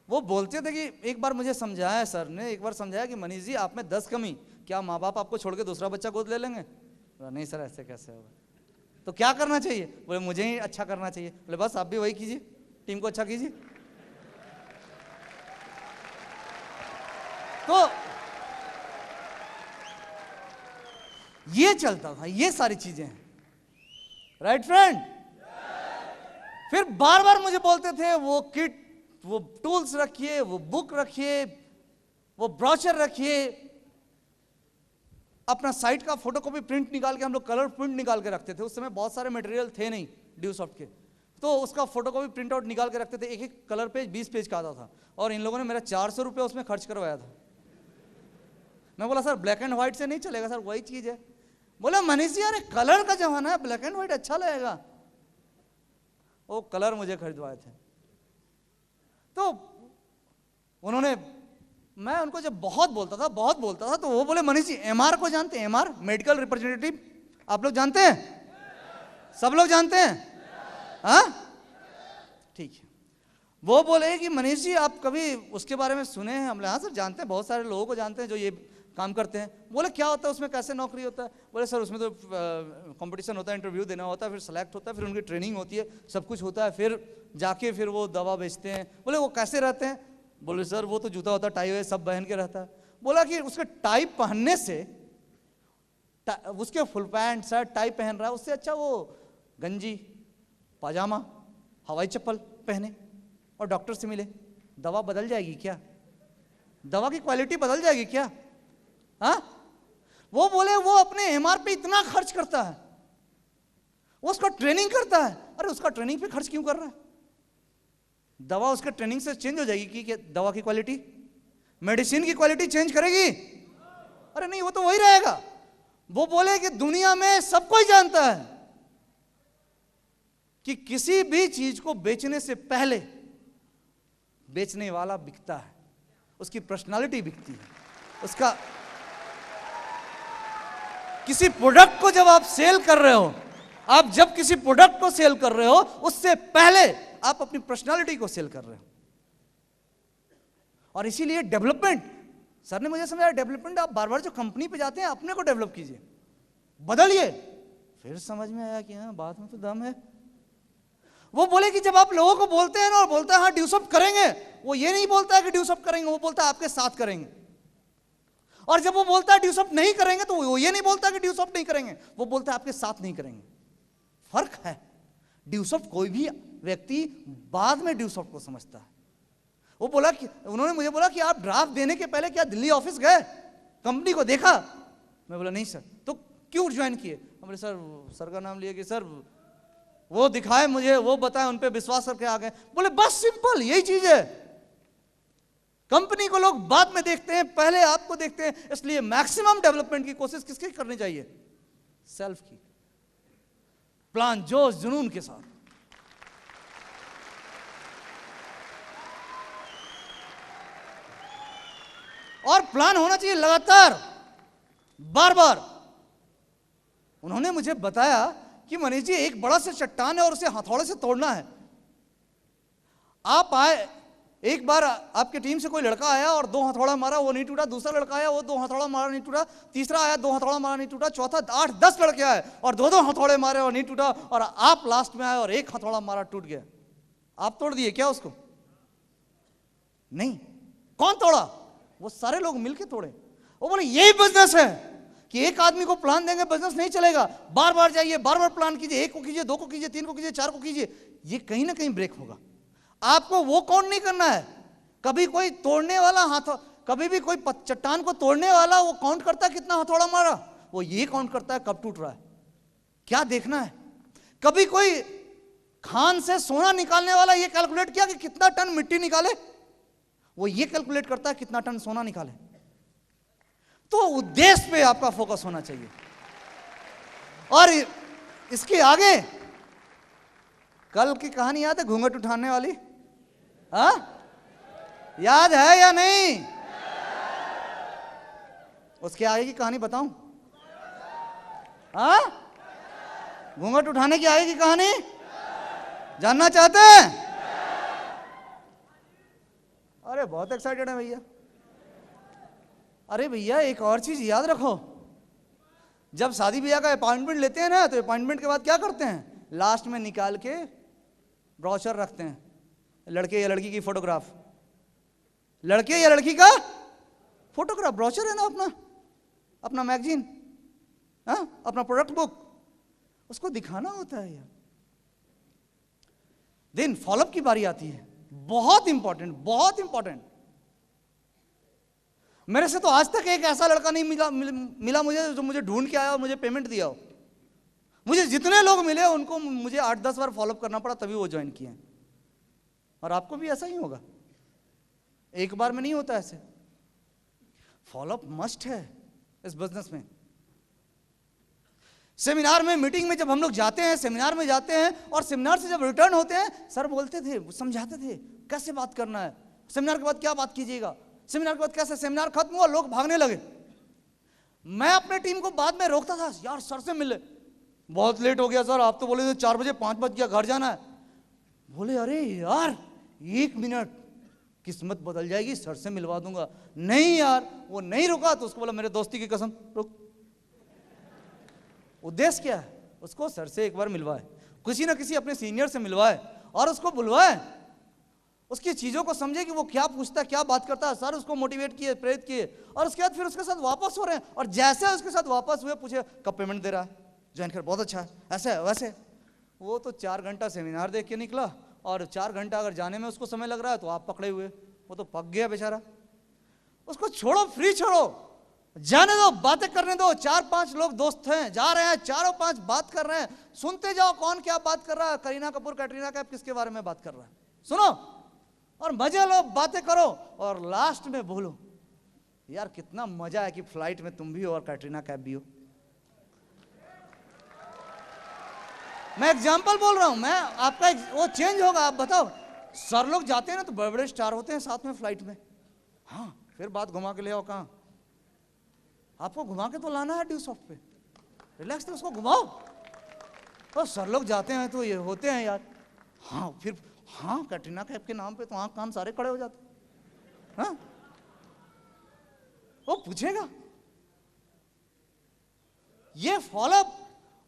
वो बोलते थे कि एक बार मुझे समझाया, सर ने एक बार समझाया कि मनीष जी आप में 10 कमी, क्या माँ बाप आपको छोड़ के दूसरा बच्चा गोद ले लेंगे? नहीं सर ऐसे कैसे होगा, तो क्या करना चाहिए? बोले मुझे ही अच्छा करना चाहिए। बोले बस आप भी वही कीजिए, टीम को अच्छा कीजिए। तो ये चलता था, ये सारी चीजें हैं, राइट फ्रेंड। फिर बार बार मुझे बोलते थे वो किट, वो टूल्स रखिए, वो बुक रखिए, वो ब्रोशर रखिए, अपना साइट का फोटोकॉपी प्रिंट निकाल के, हम लोग कलर प्रिंट निकाल के रखते थे, उस समय बहुत सारे मटेरियल थे नहीं ड्यूसॉफ्ट के, तो उसका फोटोकॉपी प्रिंट आउट निकाल के रखते थे। एक एक कलर पेज 20 पेज का आता था, और इन लोगों ने मेरा 400 रुपये उसमें खर्च करवाया था। मैं बोला सर ब्लैक एंड व्हाइट से नहीं चलेगा सर, वही चीज है। बोला मनीष जी अरे कलर का जमाना है, ब्लैक एंड व्हाइट अच्छा लगेगा। वो कलर मुझे खरीदवाए थे। तो उन्होंने, मैं उनको जब बहुत बोलता था तो वो बोले मनीष जी एमआर को जानते हैं? एमआर मेडिकल रिप्रेजेंटेटिव, आप लोग जानते हैं? सब लोग जानते हैं? हाँ ठीक है। वो बोले कि मनीष जी आप कभी उसके बारे में सुने हैं? हमने हाँ सर जानते हैं, बहुत सारे लोगों को जानते हैं जो ये काम करते हैं। बोले क्या होता है उसमें, कैसे नौकरी होता है? बोले सर उसमें तो कंपटीशन होता है, इंटरव्यू देना होता है, फिर सेलेक्ट होता है, फिर उनकी ट्रेनिंग होती है, सब कुछ होता है, फिर जाके फिर वो दवा बेचते हैं। बोले वो कैसे रहते हैं? बोले सर वो तो जूता होता है, टाई सब पहन के रहता है। बोला कि उसके टाई पहनने से, उसके फुल पैंट शर्ट टाई पहन रहा है, उससे अच्छा वो गंजी पाजामा हवाई चप्पल पहने और डॉक्टर से मिले। दवा बदल जाएगी क्या? दवा की क्वालिटी बदल जाएगी क्या? हाँ? वो बोले वो अपने एमआर पे इतना खर्च करता है, वो उसका ट्रेनिंग करता है। अरे उसका ट्रेनिंग पे खर्च क्यों कर रहा है? दवा उसके ट्रेनिंग से चेंज हो जाएगी कि दवा की क्वालिटी, मेडिसिन की क्वालिटी चेंज करेगी? अरे नहीं, वो तो वही रहेगा। वो बोले कि दुनिया में सब कोई जानता है कि किसी भी चीज को बेचने से पहले बेचने वाला बिकता है, उसकी पर्सनालिटी बिकती है, उसका किसी प्रोडक्ट को जब आप सेल कर रहे हो, आप जब किसी प्रोडक्ट को सेल कर रहे हो उससे पहले आप अपनी पर्सनालिटी को सेल कर रहे हो। और इसीलिए डेवलपमेंट, सर ने मुझे समझाया, डेवलपमेंट आप बार बार जो कंपनी पे जाते हैं अपने को डेवलप कीजिए, बदलिए। फिर समझ में आया कि हाँ, बात में तो दम है। वो बोले कि जब आप लोगों को बोलते हैं ना, और बोलता है हाँ ड्यूसअप करेंगे, वो ये नहीं बोलता है कि ड्यूसअप करेंगे, वो बोलता है आपके साथ करेंगे। और जब वो बोलता है ड्यूसअप नहीं करेंगे, तो वो ये नहीं बोलता कि ड्यूसअप नहीं करेंगे, वो बोलता है आपके साथ नहीं करेंगे। फर्क है। ड्यूसअप कोई भी व्यक्ति बाद में ड्यूसअप को समझता है। वो बोला कि उन्होंने मुझे बोला कि आप ड्राफ्ट देने के पहले क्या दिल्ली ऑफिस गए, कंपनी को देखा? मैं बोला नहीं सर। तो क्यों ज्वाइन किए? बोले सर का नाम लिया कि सर वो दिखाए मुझे, वो बताए, उन पे विश्वास करके आ गए। बोले बस सिंपल यही चीज है। कंपनी को लोग बाद में देखते हैं, पहले आपको देखते हैं। इसलिए मैक्सिमम डेवलपमेंट की कोशिश किसकी करनी चाहिए? सेल्फ की। प्लान, जोश, जुनून के साथ। और प्लान होना चाहिए लगातार, बार बार। उन्होंने मुझे बताया कि मनीष जी एक बड़ा सा चट्टान है और उसे हथौड़े से तोड़ना है। आप आए, एक बार आपकी टीम से कोई लड़का आया और 2 हथौड़ा मारा, वो नहीं टूटा। दूसरा लड़का आया, वो 2 हथौड़ा मारा, नहीं टूटा। तीसरा आया, 2 हथौड़ा मारा, नहीं टूटा। चौथा 8-10 लड़के आए और 2-2 हथौड़े मारे और नहीं टूटा। और आप लास्ट में आए और 1 हथौड़ा मारा, टूट गया। आप तोड़ दिए क्या उसको? नहीं। कौन तोड़ा? वो सारे लोग मिलके तोड़े। वो बोले यही बिजनेस है कि एक आदमी को प्लान देंगे बिजनेस नहीं चलेगा। बार बार जाइए, बार बार प्लान कीजिए, 1 को कीजिए, 2 को कीजिए, 3 को कीजिए, 4 को कीजिए। ये कहीं ना कहीं ब्रेक होगा। आपको वो काउंट नहीं करना है। कभी कोई तोड़ने वाला हाथ, कभी भी कोई चट्टान को तोड़ने वाला वो काउंट करता है कितना हथौड़ा मारा, वो ये काउंट करता है कब टूट रहा है। क्या देखना है? कभी कोई खान से सोना निकालने वाला ये कैलकुलेट किया कि कितना टन मिट्टी निकाले, वो ये कैलकुलेट करता है कितना टन सोना निकाले। तो उद्देश्य पे आपका फोकस होना चाहिए। और इसके आगे कल की कहानी याद है, घूंघट उठाने वाली? हाँ, याद है या नहीं? उसके आगे की कहानी बताऊं? हाँ, घूंघट उठाने की आगे की कहानी जानना चाहते हैं? अरे बहुत एक्साइटेड है भैया। अरे भैया एक और चीज याद रखो, जब शादी ब्याह का अपॉइंटमेंट लेते हैं ना, तो अपॉइंटमेंट के बाद क्या करते हैं? लास्ट में निकाल के ब्रोशर रखते हैं, लड़के या लड़की की फोटोग्राफ, लड़के या लड़की का फोटोग्राफ। ब्रोशर है ना अपना मैगजीन, हाँ, अपना प्रोडक्ट बुक, उसको दिखाना होता है यार। देन फॉलोअप की बारी आती है, बहुत इंपॉर्टेंट, बहुत इंपॉर्टेंट। मेरे से तो आज तक एक ऐसा लड़का नहीं मिला मुझे जो मुझे ढूंढ के आया और मुझे पेमेंट दिया हो। मुझे जितने लोग मिले उनको मुझे 8-10 बार फॉलोअप करना पड़ा, तभी वो ज्वाइन किए। और आपको भी ऐसा ही होगा, एक बार में नहीं होता ऐसे। फॉलोअप मस्ट है इस बिजनेस में। सेमिनार में, मीटिंग में जब हम लोग जाते हैं, सेमिनार में जाते हैं और सेमिनार से जब रिटर्न होते हैं, सर बोलते थे, समझाते थे कैसे बात करना है, सेमिनार के बाद क्या बात कीजिएगा, सेमिनार के बाद कैसे। सेमिनार खत्म हुआ, लोग भागने लगे। मैं अपने टीम को बाद में रोकता था, यार सर से मिले, बहुत लेट हो गया सर, आप तो बोले थे 4 बजे, 5 बज गया, घर जाना है। बोले अरे यार 1 मिनट, किस्मत बदल जाएगी, सर से मिलवा दूंगा। नहीं यार, वो नहीं रुका तो उसको बोला मेरे दोस्ती की कसम रुक। उद्देश्य क्या है? उसको सर से एक बार मिलवाए, किसी ना किसी अपने सीनियर से मिलवाए और उसको बुलवाए, उसकी चीजों को समझे कि वो क्या पूछता है, क्या बात करता है। सर उसको मोटिवेट किए, प्रेरित किए और उसके बाद फिर उसके साथ वापस हो रहे हैं। और जैसे उसके साथ वापस हुए, पूछे कब पेमेंट दे रहा है, ज्वाइन कर, बहुत अच्छा है, ऐसे है वैसे। वो तो 4 घंटा सेमिनार देख के निकला और 4 घंटा अगर जाने में उसको समय लग रहा है तो आप पकड़े हुए, वो तो पक गया बेचारा। उसको छोड़ो, फ्री छोड़ो, जाने दो, बातें करने दो। 4-5 लोग दोस्त हैं, जा रहे हैं, 4-5 बात कर रहे हैं, सुनते जाओ कौन क्या बात कर रहा है। करीना कपूर, कैटरीना कैफ किसके बारे में बात कर रहा है, सुनो। और मजे लो, बातें करो और लास्ट में बोलो यार कितना मजा है कि फ्लाइट में तुम भी हो और कैटरीना कैफ भी हो। मैं एग्जाम्पल बोल रहा हूं, मैं आपका वो चेंज होगा। आप बताओ, सर लोग जाते हैं ना तो बड़े बड़े स्टार होते हैं साथ में फ्लाइट में। हाँ, फिर बात घुमा के ले आओ। कहाँ आपको घुमा के तो लाना है ड्यू सॉफ्ट पे, रिलैक्स तो उसको घुमाओ। तो सर लोग जाते हैं तो ये होते हैं यार। हाँ फिर हाँ, कैटरीना कैफ के नाम पे तो आंख कान सारे खड़े हो जाते। हाँ, वो पूछेगा ये फॉलोअप।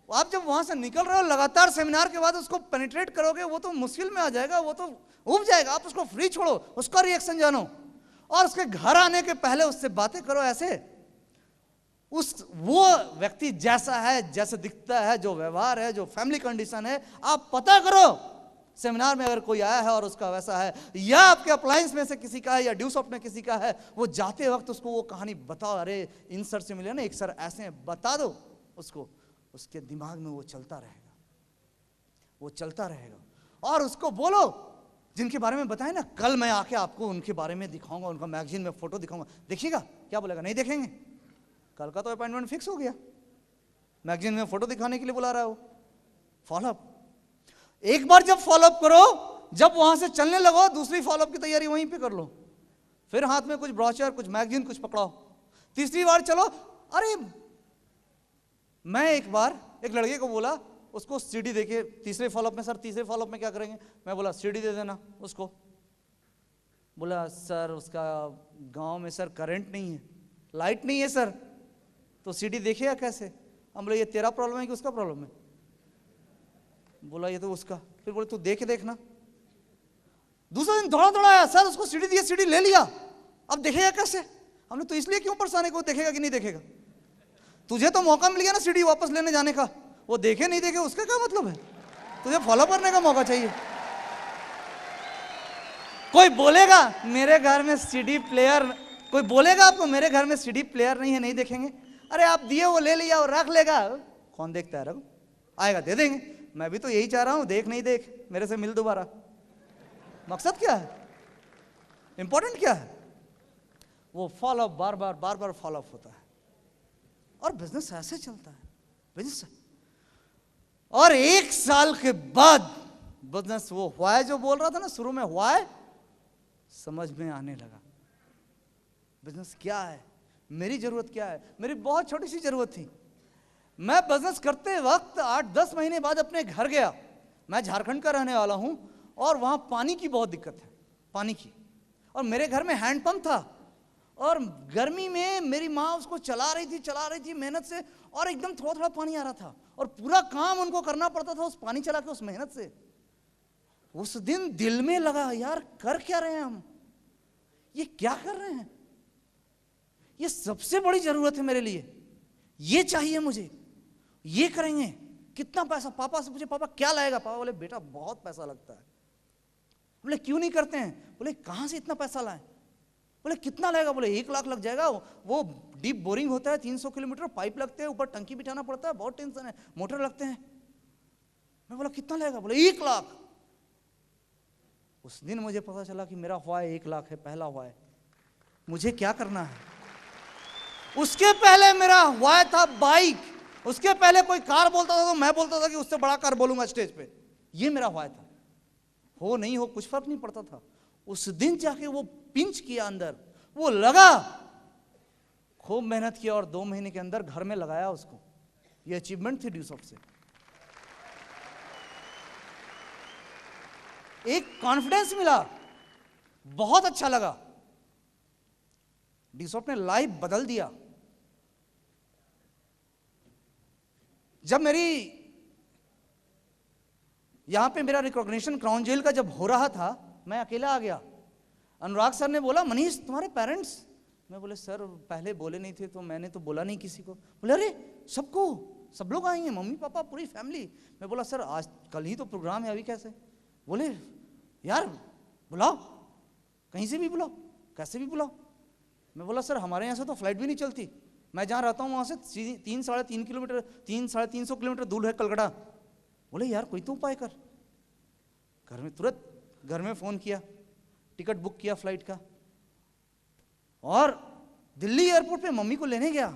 आप जब वहां से निकल रहे हो लगातार सेमिनार के बाद उसको पेनिट्रेट करोगे, वो तो मुश्किल में आ जाएगा, वो तो उब जाएगा। आप उसको फ्री छोड़ो, उसका रिएक्शन जानो और उसके घर आने के पहले उससे बातें करो ऐसे। वो व्यक्ति जैसा है, जैसे दिखता है, जो व्यवहार है, जो फैमिली कंडीशन है, आप पता करो। सेमिनार में अगर कोई आया है और उसका वैसा है, या आपके अप्लायंस में से किसी का है, या ड्यू सॉफ्ट में किसी का है, वो जाते वक्त उसको वो कहानी बताओ। अरे इन सर से मिले ना, एक सर ऐसे हैं, बता दो उसको। उसके दिमाग में वो चलता रहेगा, वो चलता रहेगा। और उसको बोलो जिनके बारे में बताए ना, कल मैं आके आपको उनके बारे में दिखाऊंगा, उनका मैगजीन में फोटो दिखाऊंगा, देखिएगा। क्या बोलेगा? नहीं देखेंगे। कल का तो अपॉइंटमेंट फिक्स हो गया, मैगजीन में फोटो दिखाने के लिए बुला रहा है वो। फॉलोअप एक बार जब फॉलोअप करो, जब वहां से चलने लगो, दूसरी फॉलोअप की तैयारी वहीं पे कर लो। फिर हाथ में कुछ ब्रोशर, कुछ मैगजीन, कुछ पकड़ाओ। तीसरी बार चलो। अरे मैं एक बार एक लड़के को बोला, उसको सीडी देके तीसरे फॉलोअप में, सर तीसरे फॉलोअप में क्या करेंगे? मैं बोला सीडी दे देना उसको। बोला सर उसका गांव में सर करंट नहीं है, लाइट नहीं है सर, तो सीडी देखेगा कैसे? हम बोले ये तेरा प्रॉब्लम है कि उसका प्रॉब्लम है? बोला ये तो उसका। फिर बोले तू देख देखना। दूसरा दिन दौड़ा दौड़ा आया, सर उसको सीडी दिया, सीडी ले लिया, अब देखेगा कैसे? हमने तो इसलिए क्यों परेशान है, को देखेगा कि नहीं देखेगा? तुझे तो मौका मिल गया ना सीडी वापस लेने जाने का, वो देखे नहीं देखे उसका क्या मतलब है? तुझे फॉलो करने का मौका चाहिए। कोई बोलेगा मेरे घर में सीडी प्लेयर, कोई बोलेगा आपको मेरे घर में सीडी प्लेयर नहीं है, नहीं देखेंगे? अरे आप दिए, वो ले लिया और रख लेगा, कौन देखता है? रखो, आएगा दे देंगे। मैं भी तो यही चाह रहा हूं, देख नहीं देख, मेरे से मिल दोबारा। मकसद क्या है, इंपॉर्टेंट क्या है? वो फॉलोअप, बार बार बार बार फॉलोअप होता है और बिजनेस ऐसे चलता है। बिजनेस और 1 साल के बाद बिजनेस वो हुआ है जो बोल रहा था ना, शुरू में हुआ है, समझ में आने लगा बिजनेस क्या है, मेरी जरूरत क्या है। मेरी बहुत छोटी सी जरूरत थी। मैं बिजनेस करते वक्त 8-10 महीने बाद अपने घर गया। मैं झारखंड का रहने वाला हूं और वहां पानी की बहुत दिक्कत है, पानी की। और मेरे घर में हैंडपंप था और गर्मी में मेरी माँ उसको चला रही थी मेहनत से, और एकदम थोड़ा थोड़ा पानी आ रहा था और पूरा काम उनको करना पड़ता था उस पानी चला के, उस मेहनत से। उस दिन दिल में लगा यार कर क्या रहे हैं हम, ये क्या कर रहे हैं? ये सबसे बड़ी जरूरत है मेरे लिए, ये चाहिए मुझे, ये करेंगे। कितना पैसा? पापा से पूछे पापा क्या लाएगा? पापा बोले बेटा बहुत पैसा लगता है। बोले क्यों नहीं करते हैं? बोले कहां से इतना पैसा लाएं? बोले कितना लगेगा? बोले 1 लाख लग जाएगा। वो डीप बोरिंग होता है, 300 किलोमीटर पाइप लगते हैं, ऊपर टंकी बिठाना पड़ता है, बहुत टेंशन है, मोटर लगते हैं। मैं बोला कितना लगेगा? बोले 1 लाख। उस दिन मुझे पता चला कि मेरा ख्वाह 1 लाख है, पहला ख्वाह है। मुझे क्या करना है? उसके पहले मेरा ख्वाह था बाइक, उसके पहले कोई कार बोलता था तो मैं बोलता था कि उससे बड़ा कार बोलूंगा स्टेज पे। ये मेरा ख्वाह था। हो नहीं हो कुछ फर्क नहीं पड़ता था। उस दिन जाके वो पिंच किया अंदर, वो लगा, खूब मेहनत किया और 2 महीने के अंदर घर में लगाया उसको। ये अचीवमेंट थी ड्यू सॉफ्ट से। एक कॉन्फिडेंस मिला, बहुत अच्छा लगा। ड्यू सॉफ्ट ने लाइफ बदल दिया। जब मेरी यहां पे मेरा रिकॉग्निशन क्राउन जेल का जब हो रहा था, मैं अकेला आ गया। अनुराग सर ने बोला मनीष तुम्हारे पेरेंट्स? मैं बोले सर पहले बोले नहीं थे तो मैंने तो बोला नहीं किसी को। बोले अरे सबको, सब लोग आएंगे, मम्मी पापा पूरी फैमिली। मैं बोला सर आज कल ही तो प्रोग्राम है, अभी कैसे? बोले यार बुलाओ, कहीं से भी बुलाओ, कैसे भी बुलाओ। मैं बोला सर हमारे यहाँ से तो फ्लाइट भी नहीं चलती, मैं जहाँ रहता हूँ वहाँ से 3-3.5 किलोमीटर, 300-350 किलोमीटर दूर है कलकत्ता। बोले यार कोई तो उपाय कर। घर में तुरंत घर में फ़ोन किया, टिकट बुक किया फ्लाइट का, और दिल्ली एयरपोर्ट पे मम्मी को लेने गया।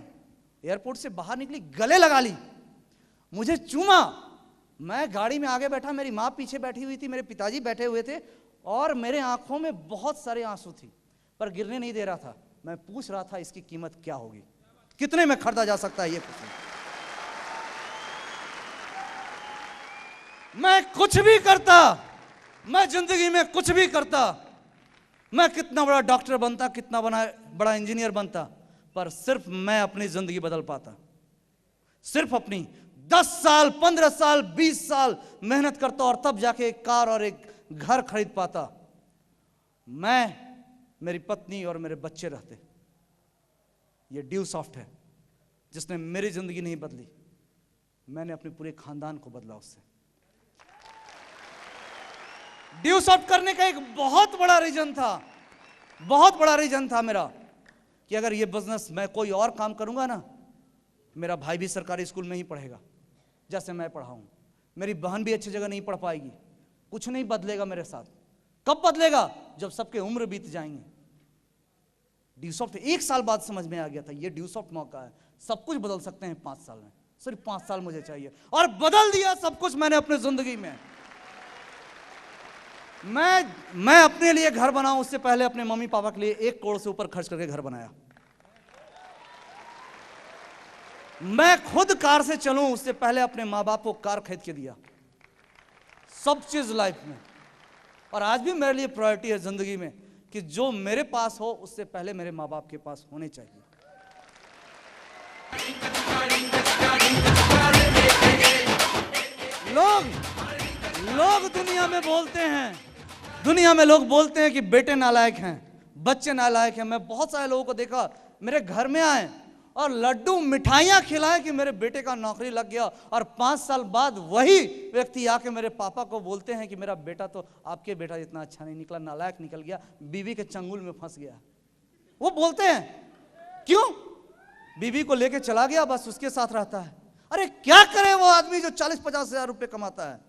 एयरपोर्ट से बाहर निकली, गले लगा ली, मुझे चूमा। मैं गाड़ी में आगे बैठा, मेरी माँ पीछे बैठी हुई थी, मेरे पिताजी बैठे हुए थे, और मेरे आंखों में बहुत सारे आंसू थी, पर गिरने नहीं दे रहा था। मैं पूछ रहा था इसकी कीमत क्या होगी, कितने में खरीदा जा सकता है ये कुछ। मैं कुछ भी करता, मैं जिंदगी में कुछ भी करता, मैं कितना बड़ा डॉक्टर बनता, कितना बड़ा इंजीनियर बनता, पर सिर्फ मैं अपनी जिंदगी बदल पाता। सिर्फ अपनी 10 साल, 15 साल, 20 साल मेहनत करता और तब जाके एक कार और एक घर खरीद पाता। मैं, मेरी पत्नी और मेरे बच्चे रहते। ये ड्यू सॉफ्ट है जिसने मेरी जिंदगी नहीं बदली, मैंने अपने पूरे खानदान को बदला उससे। ड्यू सॉफ्ट करने का एक बहुत बड़ा रीजन था, बहुत बड़ा रीजन था मेरा, कि अगर ये बिजनेस मैं कोई और काम करूंगा ना, मेरा भाई भी सरकारी स्कूल में ही पढ़ेगा जैसे मैं पढ़ा हूं, मेरी बहन भी अच्छी जगह नहीं पढ़ पाएगी, कुछ नहीं बदलेगा मेरे साथ। कब बदलेगा? जब सबके उम्र बीत जाएंगे। ड्यू सॉफ्ट 1 साल बाद समझ में आ गया था, ये ड्यू सॉफ्ट मौका है, सब कुछ बदल सकते हैं 5 साल में। सिर्फ 5 साल मुझे चाहिए, और बदल दिया सब कुछ मैंने अपनी जिंदगी में। मैं अपने लिए घर बनाऊं उससे पहले अपने मम्मी पापा के लिए 1 करोड़ से ऊपर खर्च करके घर बनाया। मैं खुद कार से चलूं उससे पहले अपने माँ बाप को कार खरीद के दिया। सब चीज लाइफ में, और आज भी मेरे लिए प्रायोरिटी है जिंदगी में कि जो मेरे पास हो उससे पहले मेरे माँ बाप के पास होने चाहिए। लोग दुनिया में बोलते हैं, दुनिया में लोग बोलते हैं कि बेटे नालायक हैं, बच्चे नालायक हैं। मैं बहुत सारे लोगों को देखा, मेरे घर में आए और लड्डू मिठाइयां खिलाए कि मेरे बेटे का नौकरी लग गया, और 5 साल बाद वही व्यक्ति आके मेरे पापा को बोलते हैं कि मेरा बेटा तो आपके बेटा इतना अच्छा नहीं निकला, नालायक निकल गया, बीवी के चंगुल में फंस गया। वो बोलते हैं क्यों? बीवी को लेके चला गया, बस उसके साथ रहता है। अरे क्या करे वो आदमी जो 40-50 हजार रुपए कमाता है?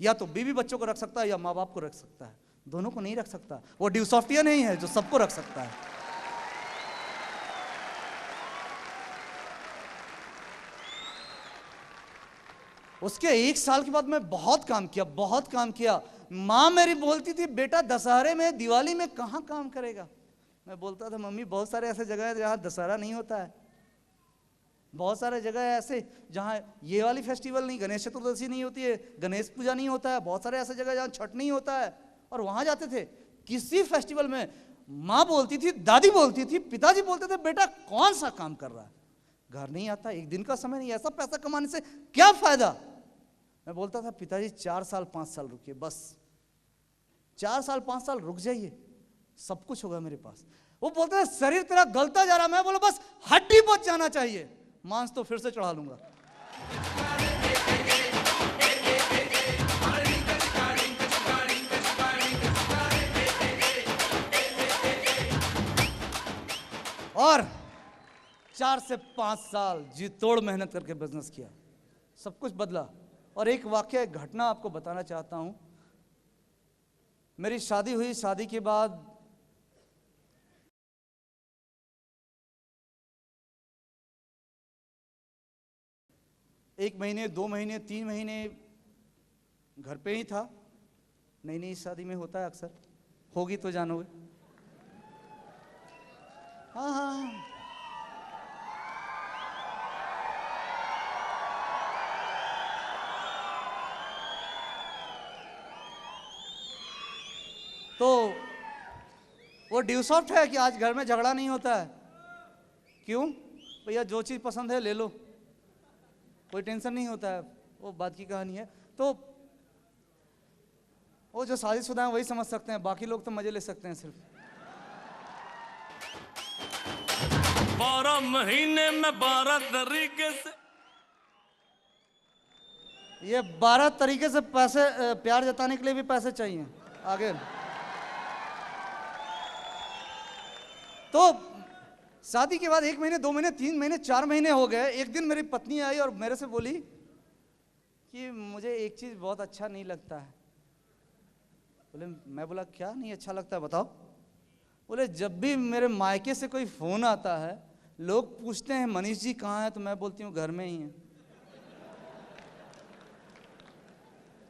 या तो बीवी बच्चों को रख सकता है या माँ बाप को रख सकता है, दोनों को नहीं रख सकता। वो ड्यू सॉफ्टवेयर नहीं है जो सबको रख सकता है। उसके 1 साल के बाद मैं बहुत काम किया, बहुत काम किया। माँ मेरी बोलती थी बेटा दशहरे में, दिवाली में कहाँ काम करेगा? मैं बोलता था मम्मी बहुत सारे ऐसे जगह है जहाँ दशहरा नहीं होता है, बहुत सारे जगह है ऐसे जहाँ ये वाली फेस्टिवल नहीं, गणेश चतुर्दशी नहीं होती है, गणेश पूजा नहीं होता है, बहुत सारे ऐसे जगह जहाँ छठ नहीं होता है, और वहाँ जाते थे किसी फेस्टिवल में। माँ बोलती थी, दादी बोलती थी, पिताजी बोलते थे बेटा कौन सा काम कर रहा है, घर नहीं आता, एक दिन का समय नहीं, ऐसा पैसा कमाने से क्या फायदा? मैं बोलता था पिताजी 4 साल 5 साल रुकिए, बस 4 साल 5 साल रुक जाइए, सब कुछ होगा मेरे पास। वो बोलते हैं शरीर तेरा गलता जा रहा। मैं बोला बस हड्डी बच जाना चाहिए, मांस तो फिर से चढ़ा लूंगा। और 4 से 5 साल जी तोड़ मेहनत करके बिजनेस किया, सब कुछ बदला। और एक वाकया, एक घटना आपको बताना चाहता हूं। मेरी शादी हुई, शादी के बाद एक महीने, 2 महीने, 3 महीने घर पे ही था। नई नई शादी में होता है अक्सर, होगी तो जानोगे। हाँ हाँ, तो वो ड्यू सॉफ्ट है कि आज घर में झगड़ा नहीं होता है। क्यों? भैया जो चीज़ पसंद है ले लो, कोई टेंशन नहीं होता है, वो बात की कहानी है। तो वो जो शादीशुदा है वही समझ सकते हैं, बाकी लोग तो मजे ले सकते हैं सिर्फ। 12 महीने में 12 तरीके से, ये 12 तरीके से पैसे, प्यार जताने के लिए भी पैसे चाहिए आगे। तो शादी के बाद 1 महीने, 2 महीने, 3 महीने, 4 महीने हो गए। एक दिन मेरी पत्नी आई और मेरे से बोली कि मुझे एक चीज बहुत अच्छा नहीं लगता है। बोले, मैं बोला क्या नहीं अच्छा लगता है बताओ। बोले जब भी मेरे मायके से कोई फोन आता है लोग पूछते हैं मनीष जी कहाँ हैं, तो मैं बोलती हूँ घर में ही हैं।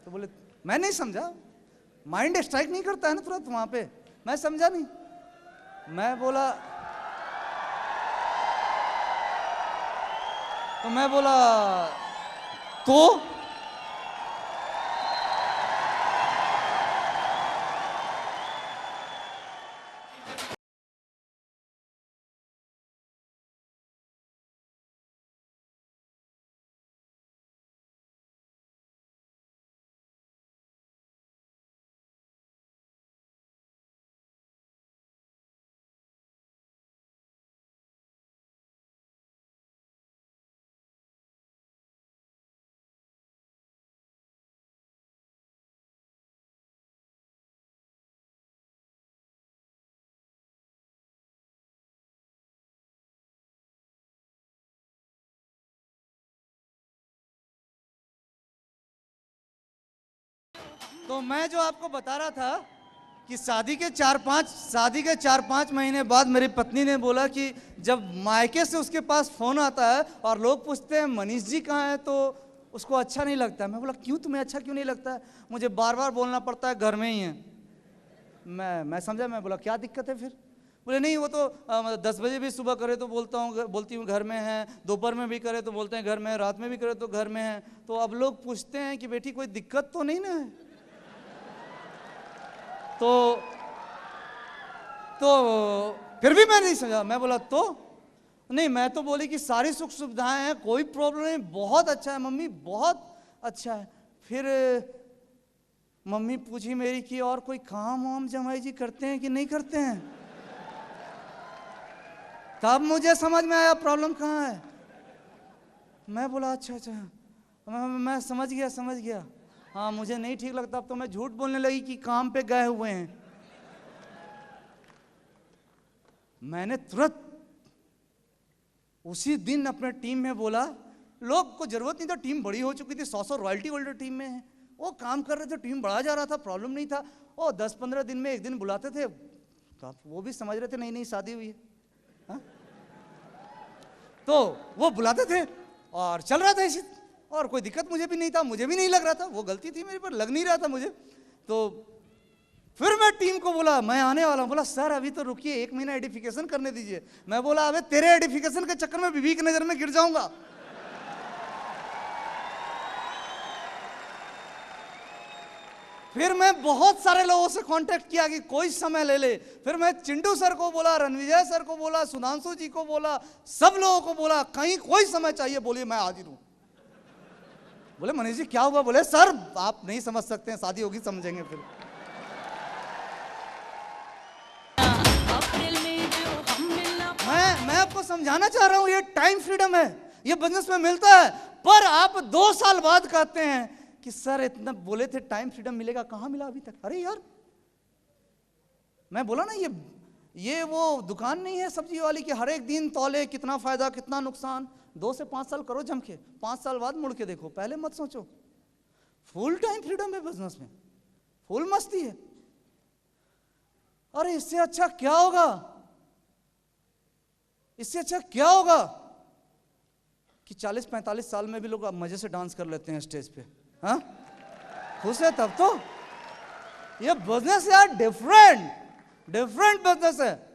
तो बोले मैं नहीं समझा, माइंड स्ट्राइक नहीं करता है ना तुरंत वहां पे, मैं समझा नहीं। मैं बोला तो मैं जो आपको बता रहा था कि शादी के 4-5 महीने बाद मेरी पत्नी ने बोला कि जब मायके से उसके पास फोन आता है और लोग पूछते हैं मनीष जी कहाँ हैं, तो उसको अच्छा नहीं लगता है। मैं बोला क्यों, तुम्हें अच्छा क्यों नहीं लगता है? मुझे बार बार बोलना पड़ता है घर में ही है। मैं समझा, मैं बोला क्या दिक्कत है फिर? बोले नहीं वो तो 10 बजे भी सुबह करे तो बोलती हूँ घर में है, दोपहर में भी करे तो बोलते हैं घर में है, रात में भी करे तो घर में है। तो अब लोग पूछते हैं कि बेटी कोई दिक्कत तो नहीं ना है? तो फिर भी मैं नहीं समझा। मैं बोला तो नहीं, मैं तो बोली कि सारी सुख सुविधाएं हैं, कोई प्रॉब्लम नहीं, बहुत अच्छा है मम्मी, बहुत अच्छा है। फिर मम्मी पूछी मेरी कि और कोई काम वाम जमाई जी करते हैं कि नहीं करते हैं? तब मुझे समझ में आया प्रॉब्लम कहाँ है। मैं बोला अच्छा, मैं समझ गया। हाँ मुझे नहीं ठीक लगता। अब तो मैं झूठ बोलने लगी कि काम पे गए हुए हैं। मैंने तुरंत उसी दिन अपने टीम में बोला, लोग को जरूरत नहीं था, टीम बड़ी हो चुकी थी, 100 रॉयल्टी होल्डर टीम में है, वो काम कर रहे थे, टीम बढ़ा जा रहा था, प्रॉब्लम नहीं था। वो 10-15 दिन में एक दिन बुलाते थे, तो वो भी समझ रहे थे नई शादी हुई है, हा? तो वो बुलाते थे और चल रहा था इसी, और कोई दिक्कत मुझे भी नहीं था, मुझे भी नहीं लग रहा था, वो गलती थी मेरे पर, लग नहीं रहा था मुझे। तो फिर मैं टीम को बोला मैं आने वाला हूं। बोला सर अभी तो रुकिए, 1 महीना एडिफिकेशन करने दीजिए। मैं बोला अबे तेरे एडिफिकेशन के चक्कर में बीवी की नजर में गिर जाऊंगा। फिर मैं बहुत सारे लोगों से कांटेक्ट किया कि कोई समय ले ले। फिर मैं चिंटू सर को बोला, रणविजय सर को बोला, सुधांशु जी को बोला, सब लोगों को बोला कहीं कोई समय चाहिए बोलिए मैं हाजिर हूं। बोले मनीष जी क्या हुआ? बोले सर आप नहीं समझ सकते हैं, शादी होगी समझेंगे। फिर मैं आपको समझाना चाह रहा हूं, ये टाइम फ्रीडम है, ये बिजनेस में मिलता है। पर आप 2 साल बाद कहते हैं कि सर इतना बोले थे टाइम फ्रीडम मिलेगा, कहां मिला अभी तक? अरे यार मैं बोला ना, ये वो दुकान नहीं है सब्जी वाली कि हर एक दिन तौले, कितना फायदा कितना नुकसान। 2 से 5 साल करो जम के, 5 साल बाद मुड़ के देखो, पहले मत सोचो। फुल टाइम फ्रीडम है बिजनेस में, फुल मस्ती है। अरे इससे अच्छा क्या होगा, इससे अच्छा क्या होगा कि 40-45 साल में भी लोग मजे से डांस कर लेते हैं स्टेज पे, हाँ खुश है तब तो। ये बिजनेस यार डिफरेंट बिजनेस है।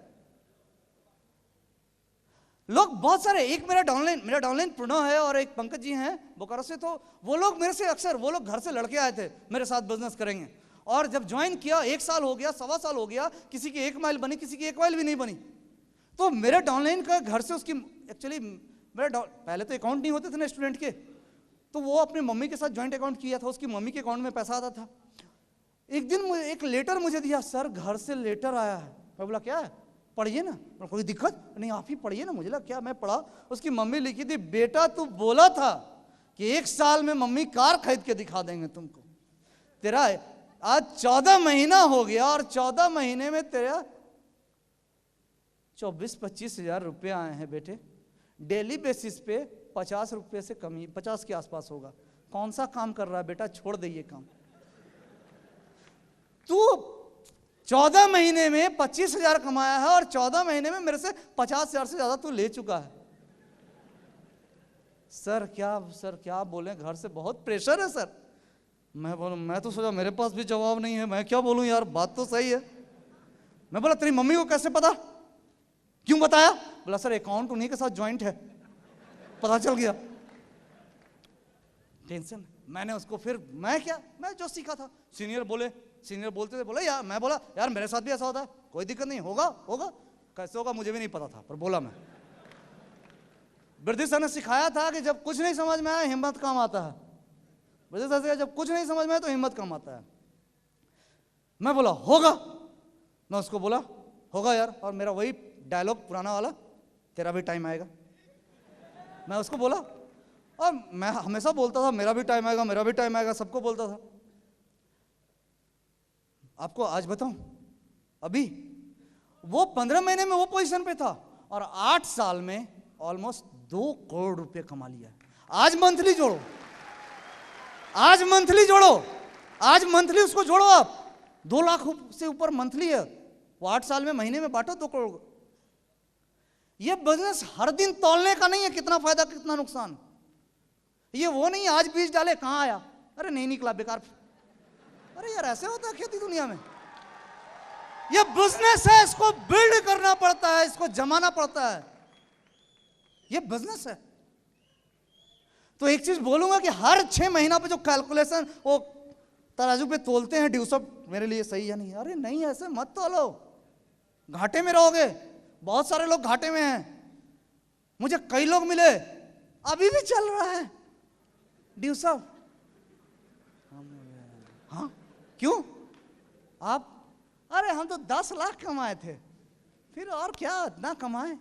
लोग बहुत सारे, एक मेरा डाउनलाइन प्रणव है और एक पंकज जी हैं बोकारो से, तो वो लोग मेरे से अक्सर, वो लोग घर से लड़के आए थे मेरे साथ बिजनेस करेंगे, और जब ज्वाइन किया 1 साल हो गया, 1.25 साल हो गया, किसी की 1 माइल बनी, किसी की 1 माइल भी नहीं बनी। तो मेरे डाउनलाइन का घर से उसकी, एक्चुअली मेरा पहले तो अकाउंट नहीं होते थे ना स्टूडेंट के, तो वो अपनी मम्मी के साथ ज्वाइंट अकाउंट किया था, उसकी मम्मी के अकाउंट में पैसा आता था। एक दिन एक लेटर मुझे दिया, सर घर से लेटर आया है। मैं बोला क्या है? पढ़िए ना। कोई दिक्कत नहीं, आप ही पढ़िए ना। मुझे लगा क्या, मैं पढ़ा, उसकी मम्मी लिखी थी, बेटा तू बोला था कि 1 साल में मम्मी कार खरीद के दिखा देंगे तुमको, तेरा आज 14 महीना हो गया और 14 महीने में तेरा 24-25 हजार रुपये आए हैं बेटे, डेली बेसिस पे 50 रुपये से कम ही, 50 के आसपास होगा। कौन सा काम कर रहा है बेटा, छोड़ दे ये काम। तू 14 महीने में 25,000 कमाया है और 14 महीने में मेरे से 50,000 से ज्यादा तू ले चुका है। सर क्या बोले, घर से बहुत प्रेशर है सर। मैं बोलूं, मैं तो सोचा मेरे पास भी जवाब नहीं है, मैं क्या बोलूं यार, बात तो सही है। मैं बोला तेरी मम्मी को कैसे पता, क्यों बताया? बोला सर अकाउंट उन्हीं के साथ ज्वाइंट है, पता चल गया। टेंशन। मैंने उसको फिर मैं जो सीखा था, सीनियर बोलते थे, बोला यार, मैं बोला यार मेरे साथ भी ऐसा होता है, कोई दिक्कत नहीं, होगा कैसे होगा मुझे भी नहीं पता था, पर बोला मैं। ब्रिटिश सर ने सिखाया था कि जब कुछ नहीं समझ में आया हिम्मत काम आता है। ब्रिटिश सर से जब कुछ नहीं समझ में आया तो हिम्मत काम आता है। मैं बोला होगा, मैं उसको बोला होगा यार, और मेरा वही डायलॉग पुराना वाला, तेरा भी टाइम आएगा। मैं उसको बोला, और मैं हमेशा बोलता था मेरा भी टाइम आएगा, मेरा भी टाइम आएगा, सबको बोलता था। आपको आज बताऊं, अभी वो 15 महीने में वो पोजीशन पे था और 8 साल में ऑलमोस्ट 2 करोड़ रुपए कमा लिया है। आज मंथली जोड़ो, आज मंथली उसको जोड़ो आप, 2 लाख से ऊपर मंथली है वो। 8 साल में, महीने में बांटो 2 करोड़। ये बिजनेस हर दिन तौलने का नहीं है, कितना फायदा कितना नुकसान। ये वो नहीं आज बीज डाले कहां आया, अरे नहीं निकला, बेकार। अरे यार ऐसे होता है खेती दुनिया में। ये बिजनेस है, इसको बिल्ड करना पड़ता है, इसको जमाना पड़ता है, ये बिजनेस है। तो एक चीज बोलूंगा कि हर 6 महीना पे जो कैलकुलेशन वो तराजू पे तोलते हैं, ड्यू सब मेरे लिए सही है नहीं, अरे नहीं ऐसे मत तोलो, घाटे में रहोगे। बहुत सारे लोग घाटे में हैं, मुझे कई लोग मिले, अभी भी चल रहा है ड्यू सब। हाँ क्यों आप, अरे हम तो 10 लाख कमाए थे, फिर और क्या इतना कमाए,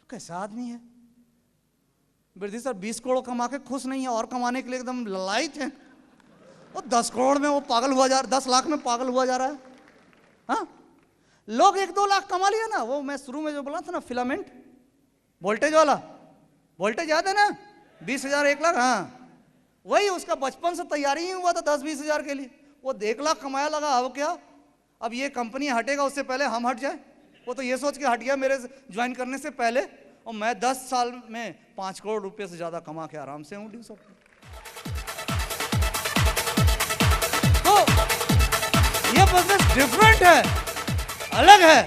कैसा आदमी है। वृद्धि सर 20 करोड़ कमा के खुश नहीं है और कमाने के लिए एकदम ललायत है। और 10 करोड़ में वो पागल हुआ जा रहा, 10 लाख में पागल हुआ जा रहा है। हाँ लोग 1-2 लाख कमा लिया ना, वो मैं शुरू में जो बोला था ना, फिलामेंट वोल्टेज वाला, वोल्टेज याद है ना, 20,000 1 लाख, हाँ वही उसका बचपन से तैयारी ही हुआ था 10-20 हजार के लिए। वो 1 लाख कमाया लगा, अब क्या, अब ये कंपनी हटेगा उससे पहले हम हट जाए। वो तो ये सोच के हट गया मेरे ज्वाइन करने से पहले, और मैं 10 साल में 5 करोड़ रुपए से ज्यादा कमा के आराम से हूं ड्यू सब। तो ये बिजनेस डिफरेंट है, अलग है,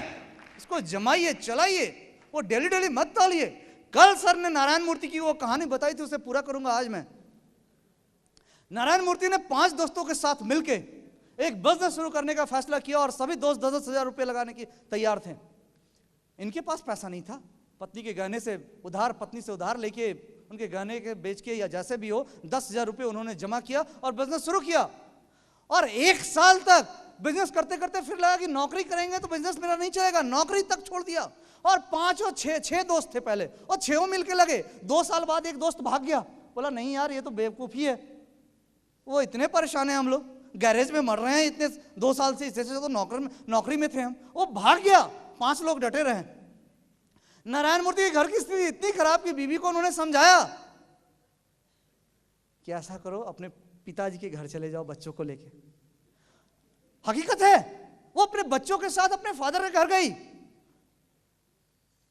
इसको जमाइए, चलाइए, वो डेली मत डालिए। कल सर ने नारायण मूर्ति की वो कहानी बताई थी, उसे पूरा करूंगा आज मैं। नारायण मूर्ति ने 5 दोस्तों के साथ मिलके एक बिजनेस शुरू करने का फैसला किया और सभी दोस्त 10-10 हजार रुपए लगाने की तैयार थे। इनके पास पैसा नहीं था, पत्नी के गहने से उधार, पत्नी से उधार लेके, उनके गहने के बेच के या जैसे भी हो 10,000 रुपए उन्होंने जमा किया और बिजनेस शुरू किया। और 1 साल तक बिजनेस करते करते फिर लगा कि नौकरी करेंगे तो बिजनेस मेरा नहीं चलेगा, नौकरी तक छोड़ दिया। और 5 और 6 दोस्त थे पहले, और 6 मिलके लगे। 2 साल बाद एक दोस्त भाग गया, बोला नहीं यार ये तो बेवकूफी है, वो इतने परेशान हैं हम लोग, गैरेज में मर रहे हैं इतने 2 साल से, इससे तो नौकरी में थे हम। वो भाग गया, 5 लोग डटे रहे। नारायण मूर्ति के घर की स्थिति इतनी खराब कि बीवी को उन्होंने समझाया कि ऐसा करो, अपने पिताजी के घर चले जाओ बच्चों को लेके। हकीकत है, वो अपने बच्चों के साथ अपने फादर के घर गई,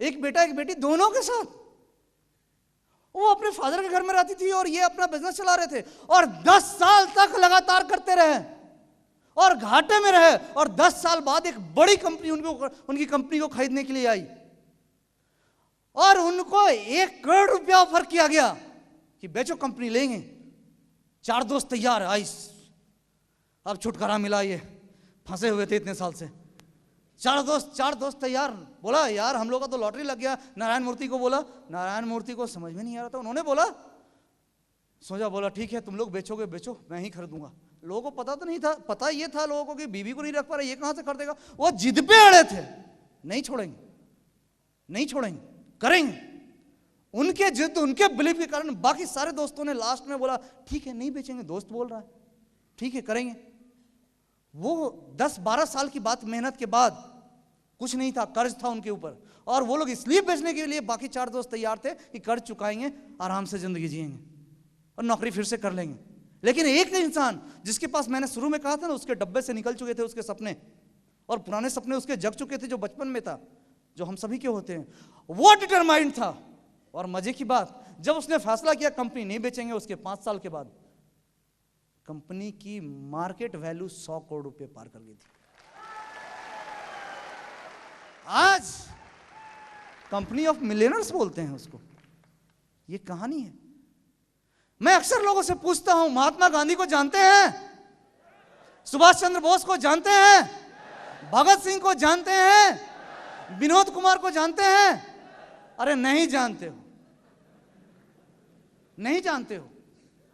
एक बेटा एक बेटी दोनों के साथ। वो अपने फादर के घर में रहती थी और ये अपना बिजनेस चला रहे थे, और 10 साल तक लगातार करते रहे और घाटे में रहे। और 10 साल बाद एक बड़ी कंपनी उनकी कंपनी को खरीदने के लिए आई और उनको 1 करोड़ रुपया ऑफर किया गया कि बेचो, कंपनी लेंगे। 4 दोस्त तैयार है, आइस अब छुटकारा मिला, ये फंसे हुए थे इतने साल से। 4 दोस्त तैयार। बोला यार हम लोग का तो लॉटरी लग गया। नारायण मूर्ति को बोला, नारायण मूर्ति को समझ में नहीं आ रहा था, उन्होंने बोला सोचा, बोला ठीक है तुम लोग बेचोगे बेचो, मैं ही खरीदूंगा। लोगों को पता तो नहीं था, पता ये था लोगों को कि बीवी को नहीं रख पा रहे, ये कहां से खरीदेगा। वो जिद पे अड़े थे, नहीं छोड़ेंगे, नहीं छोड़ेंगे, करेंगे। उनके जिद, उनके बिलीफ के कारण बाकी सारे दोस्तों ने लास्ट में बोला ठीक है नहीं बेचेंगे, दोस्त बोल रहा है ठीक है करेंगे। वो 10-12 साल की बात, मेहनत के बाद, कुछ नहीं था, कर्ज था उनके ऊपर, और वो लोग इसलिए बेचने के लिए बाकी 4 दोस्त तैयार थे कि कर्ज चुकाएंगे, आराम से जिंदगी जिएंगे और नौकरी फिर से कर लेंगे। लेकिन एक इंसान जिसके पास, मैंने शुरू में कहा था ना, उसके डब्बे से निकल चुके थे उसके सपने, और पुराने सपने उसके जग चुके थे जो बचपन में था, जो हम सभी के होते हैं, वो डिटरमाइंड था। और मजे की बात, जब उसने फैसला किया कंपनी नहीं बेचेंगे, उसके 5 साल के बाद कंपनी की मार्केट वैल्यू 100 करोड़ रुपए पार कर गई थी। आज कंपनी ऑफ मिलियनर्स बोलते हैं उसको। ये कहानी है। मैं अक्सर लोगों से पूछता हूं, महात्मा गांधी को जानते हैं? सुभाष चंद्र बोस को जानते हैं? भगत सिंह को जानते हैं? विनोद कुमार को जानते हैं? अरे नहीं जानते हो, नहीं जानते हो।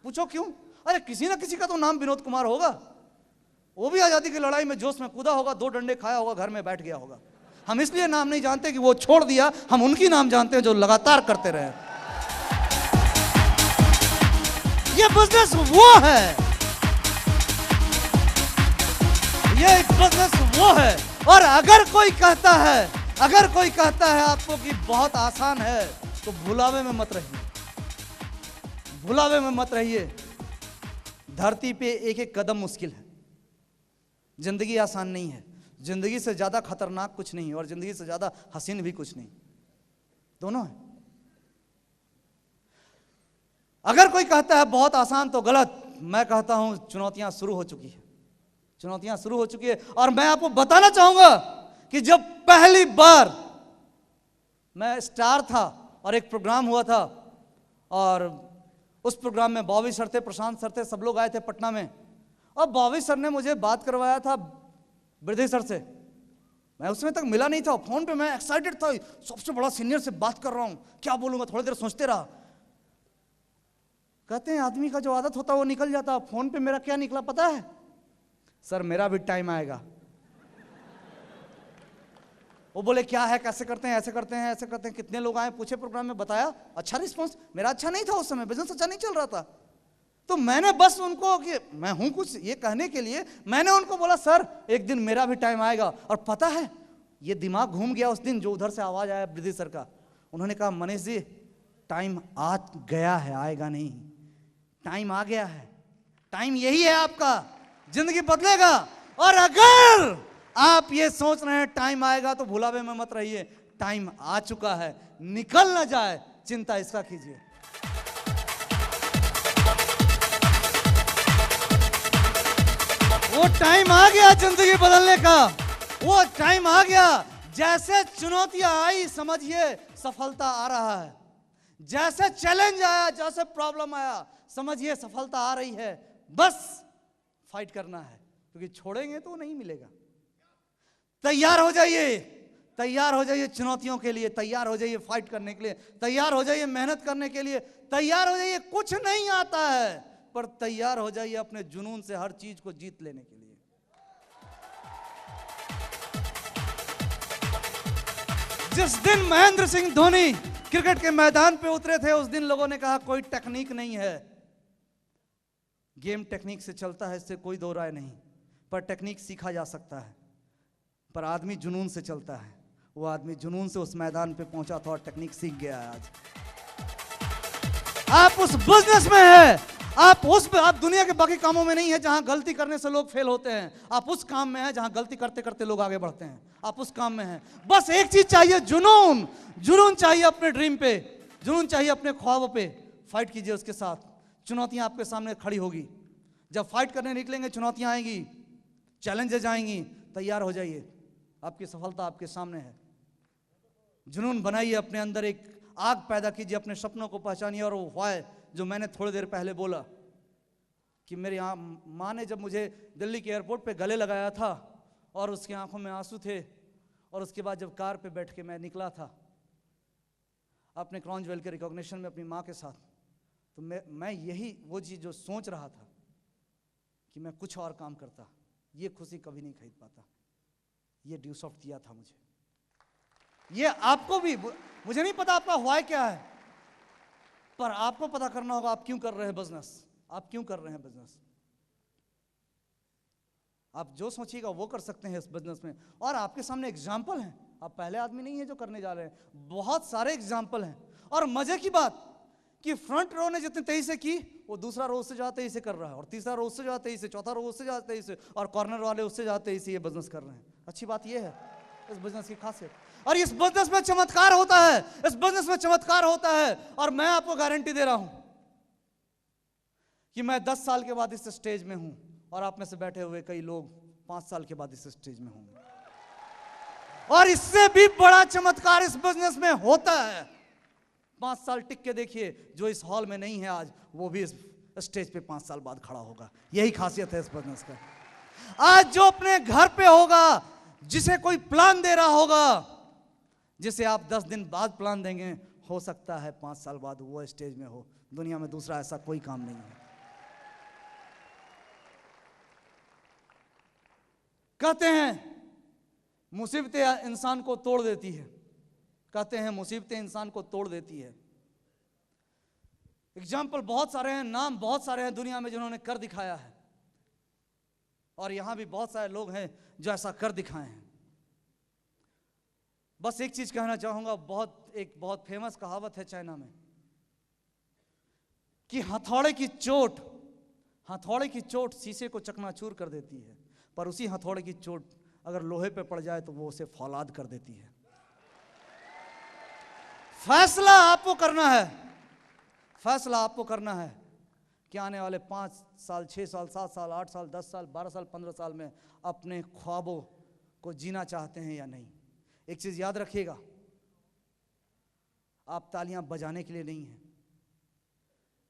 पूछो क्यों? अरे किसी ना किसी का तो नाम विनोद कुमार होगा, वो भी आजादी की लड़ाई में जोश में कूदा होगा, 2 डंडे खाया होगा, घर में बैठ गया होगा। हम इसलिए नाम नहीं जानते कि वो छोड़ दिया, हम उनकी नाम जानते हैं जो लगातार करते रहे। ये बिजनेस वो है, ये बिजनेस वो है। और अगर कोई कहता है आपको कि बहुत आसान है, तो भुलावे में मत रहिए, भुलावे में मत रहिए। धरती पे एक एक कदम मुश्किल है। जिंदगी आसान नहीं है, जिंदगी से ज्यादा खतरनाक कुछ नहीं, और जिंदगी से ज्यादा हसीन भी कुछ नहीं, दोनों है। अगर कोई कहता है बहुत आसान, तो गलत। मैं कहता हूं चुनौतियां शुरू हो चुकी है, चुनौतियां शुरू हो चुकी है। और मैं आपको बताना चाहूंगा कि जब पहली बार मैं स्टार था और एक प्रोग्राम हुआ था, और उस प्रोग्राम में बॉबी सर थे, प्रशांत सर थे, सब लोग आए थे पटना में। और बॉबी सर ने मुझे बात करवाया था बृद्धि सर से। मैं उसमें तक मिला नहीं था, फोन पे मैं एक्साइटेड था, सबसे बड़ा सीनियर से बात कर रहा हूं, क्या बोलूंगा। थोड़ी देर सोचते रहा। कहते हैं आदमी का जो आदत होता है वो निकल जाता। फोन पे मेरा क्या निकला पता है? सर मेरा भी टाइम आएगा। वो बोले क्या है, कैसे करते हैं, ऐसे करते हैं, ऐसे करते हैं, कितने लोग आए, पूछे प्रोग्राम में, बताया। अच्छा रिस्पॉन्स। मेरा अच्छा नहीं था उस समय, बिजनेस अच्छा नहीं चल रहा था। तो मैंने बस उनको, कि मैं हूं कुछ ये कहने के लिए, मैंने उनको बोला सर एक दिन मेरा भी टाइम आएगा। और पता है ये दिमाग घूम गया उस दिन, जो उधर से आवाज आया बृद्धि सर का। उन्होंने कहा मनीष जी टाइम आ गया है, आएगा नहीं, टाइम आ गया है, टाइम यही है आपका, जिंदगी बदलेगा। और अगर आप ये सोच रहे हैं टाइम आएगा, तो भुलावे में मत रहिए, टाइम आ चुका है, निकल ना जाए, चिंता इसका कीजिए। वो टाइम आ गया जिंदगी बदलने का, वो टाइम आ गया। जैसे चुनौतियां आई, समझिए सफलता आ रहा है। जैसे चैलेंज आया, जैसे प्रॉब्लम आया, समझिए सफलता आ रही है। बस फाइट करना है, क्योंकि छोड़ेंगे तो नहीं मिलेगा। तैयार हो जाइए, तैयार हो जाइए चुनौतियों के लिए, तैयार हो जाइए फाइट करने के लिए, तैयार हो जाइए मेहनत करने के लिए, तैयार हो जाइए। कुछ नहीं आता है, पर तैयार हो जाइए अपने जुनून से हर चीज को जीत लेने के लिए। जिस दिन महेंद्र सिंह धोनी क्रिकेट के मैदान पे उतरे थे, उस दिन लोगों ने कहा कोई टेक्निक नहीं है। गेम टेक्निक से चलता है, इससे कोई दो राय नहीं, पर टेक्निक सीखा जा सकता है, पर आदमी जुनून से चलता है। वो आदमी जुनून से उस मैदान पे पहुंचा था और टेक्निक सीख गया है। आज आप उस बिजनेस में है, आप दुनिया के बाकी कामों में नहीं है जहां गलती करने से लोग फेल होते हैं। आप उस काम में हैं जहां गलती करते करते लोग आगे बढ़ते हैं। आप उस काम में हैं। बस एक चीज चाहिए, जुनून। जुनून चाहिए अपने ड्रीम पे, जुनून चाहिए अपने ख्वाबों पे। फाइट कीजिए उसके साथ। चुनौतियां आपके सामने खड़ी होगी। जब फाइट करने निकलेंगे, चुनौतियां आएंगी, चैलेंजेस आएंगी, तैयार हो जाइए। आपकी सफलता आपके सामने है। जुनून बनाइए अपने अंदर, एक आग पैदा कीजिए, अपने सपनों को पहचानिए। और वो व्हाय जो मैंने थोड़ी देर पहले बोला कि मेरी माँ ने जब मुझे दिल्ली के एयरपोर्ट पे गले लगाया था और उसकी आंखों में आंसू थे, और उसके बाद जब कार पे बैठ के मैं निकला था अपने क्राउन ज्वेल के रिकॉग्निशन में अपनी माँ के साथ, तो मैं यही वो चीज़ जो सोच रहा था कि मैं कुछ और काम करता, ये खुशी कभी नहीं खरीद पाता। ये ड्यू सॉफ्ट दिया था मुझे। ये आपको भी, मुझे नहीं पता आपका व्हाय क्या है, पर आपको पता करना होगा आप क्यों कर रहे हैं बिजनेस, आप क्यों कर रहे हैं बिजनेस। आप जो सोचिएगा वो कर सकते हैं इस बिजनेस में। और आपके सामने एग्जाम्पल हैं। आप पहले आदमी नहीं है जो करने जा रहे हैं, बहुत सारे एग्जाम्पल हैं। और मजे की बात कि फ्रंट रो ने जितनी तेजी से की वो दूसरा रो उससे ज्यादा तेजी से कर रहा है, और तीसरा रो उससे ज्यादा तेजी से, चौथा रो उससे ज्यादा तेजी से, और कॉर्नर वाले उससे ज्यादा तेजी से ये बिजनेस कर रहे हैं। अच्छी बात ये है इस बिजनेस की खासियत। और इस बिजनेस में चमत्कार होता है, इस बिजनेस में चमत्कार होता है। और मैं आपको गारंटी दे रहा हूं कि मैं 10 साल के बाद इस स्टेज में हूं, और आप में से बैठे हुए कई लोग 5 साल के बाद इस स्टेज में होंगे। और इससे भी बड़ा चमत्कार इस बिजनेस में होता है। 5 साल टिक के देखिए, जो इस हॉल में नहीं है आज, वो भी इस स्टेज पे 5 साल बाद खड़ा होगा। यही खासियत है इस बिजनेस का। आज जो अपने घर पे होगा, जिसे कोई प्लान दे रहा होगा, जिसे आप 10 दिन बाद प्लान देंगे, हो सकता है 5 साल बाद वो स्टेज में हो। दुनिया में दूसरा ऐसा कोई काम नहीं है। कहते हैं मुसीबतें इंसान को तोड़ देती है, कहते हैं मुसीबतें इंसान को तोड़ देती है। एग्जाम्पल बहुत सारे हैं, नाम बहुत सारे हैं दुनिया में जिन्होंने कर दिखाया है, और यहां भी बहुत सारे लोग हैं जो ऐसा कर दिखाए हैं। बस एक चीज कहना चाहूंगा, एक बहुत फेमस कहावत है चाइना में कि हथौड़े की चोट शीशे को चकनाचूर कर देती है, पर उसी हथौड़े की चोट अगर लोहे पे पड़ जाए तो वो उसे फौलाद कर देती है। फैसला आपको करना है, फैसला आपको करना है कि आने वाले 5 साल, 6 साल, 7 साल, 8 साल, 10 साल, 12 साल, 15 साल में अपने ख्वाबों को जीना चाहते हैं या नहीं। एक चीज याद रखिएगा, आप तालियां बजाने के लिए नहीं हैं,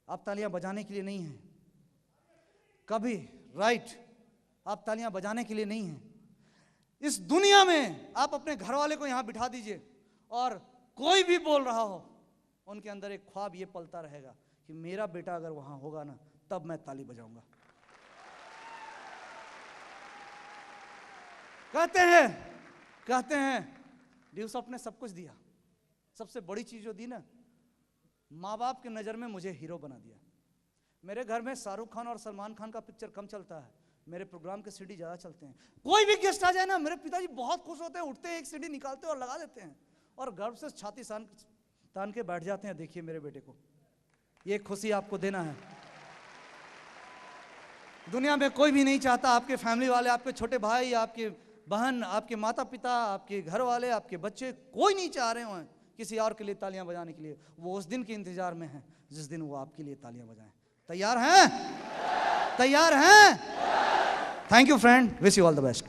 आप तालियां बजाने के लिए नहीं हैं कभी, राइट? आप तालियां बजाने के लिए नहीं हैं। इस दुनिया में आप अपने घर वाले को यहां बिठा दीजिए, और कोई भी बोल रहा हो, उनके अंदर एक ख्वाब ये पलता रहेगा कि मेरा बेटा अगर वहां होगा ना, तब मैं ताली बजाऊंगा। कहते हैं यूसुफ ने सब कुछ दिया, सबसे बड़ी चीज जो दी ना, माँ बाप की नजर में मुझे हीरो बना दिया। मेरे घर में शाहरुख खान और सलमान खान का पिक्चर कम चलता है, मेरे प्रोग्राम के सीडी ज्यादा चलते हैं। कोई भी गेस्ट आ जाए ना, मेरे पिताजी बहुत खुश होते हैं, उठते हैं, एक सीडी निकालते हैं और लगा देते हैं, और गर्व से छाती तान के बैठ जाते हैं, देखिए मेरे बेटे को। ये खुशी आपको देना है। दुनिया में कोई भी नहीं चाहता, आपके फैमिली वाले, आपके छोटे भाई, आपके बहन, आपके माता पिता, आपके घर वाले, आपके बच्चे, कोई नहीं चाह रहे हैं किसी और के लिए तालियां बजाने के लिए। वो उस दिन के इंतजार में है जिस दिन वो आपके लिए तालियां बजाएं। तैयार हैं? तैयार हैं? Thank you friend, wish you all the best.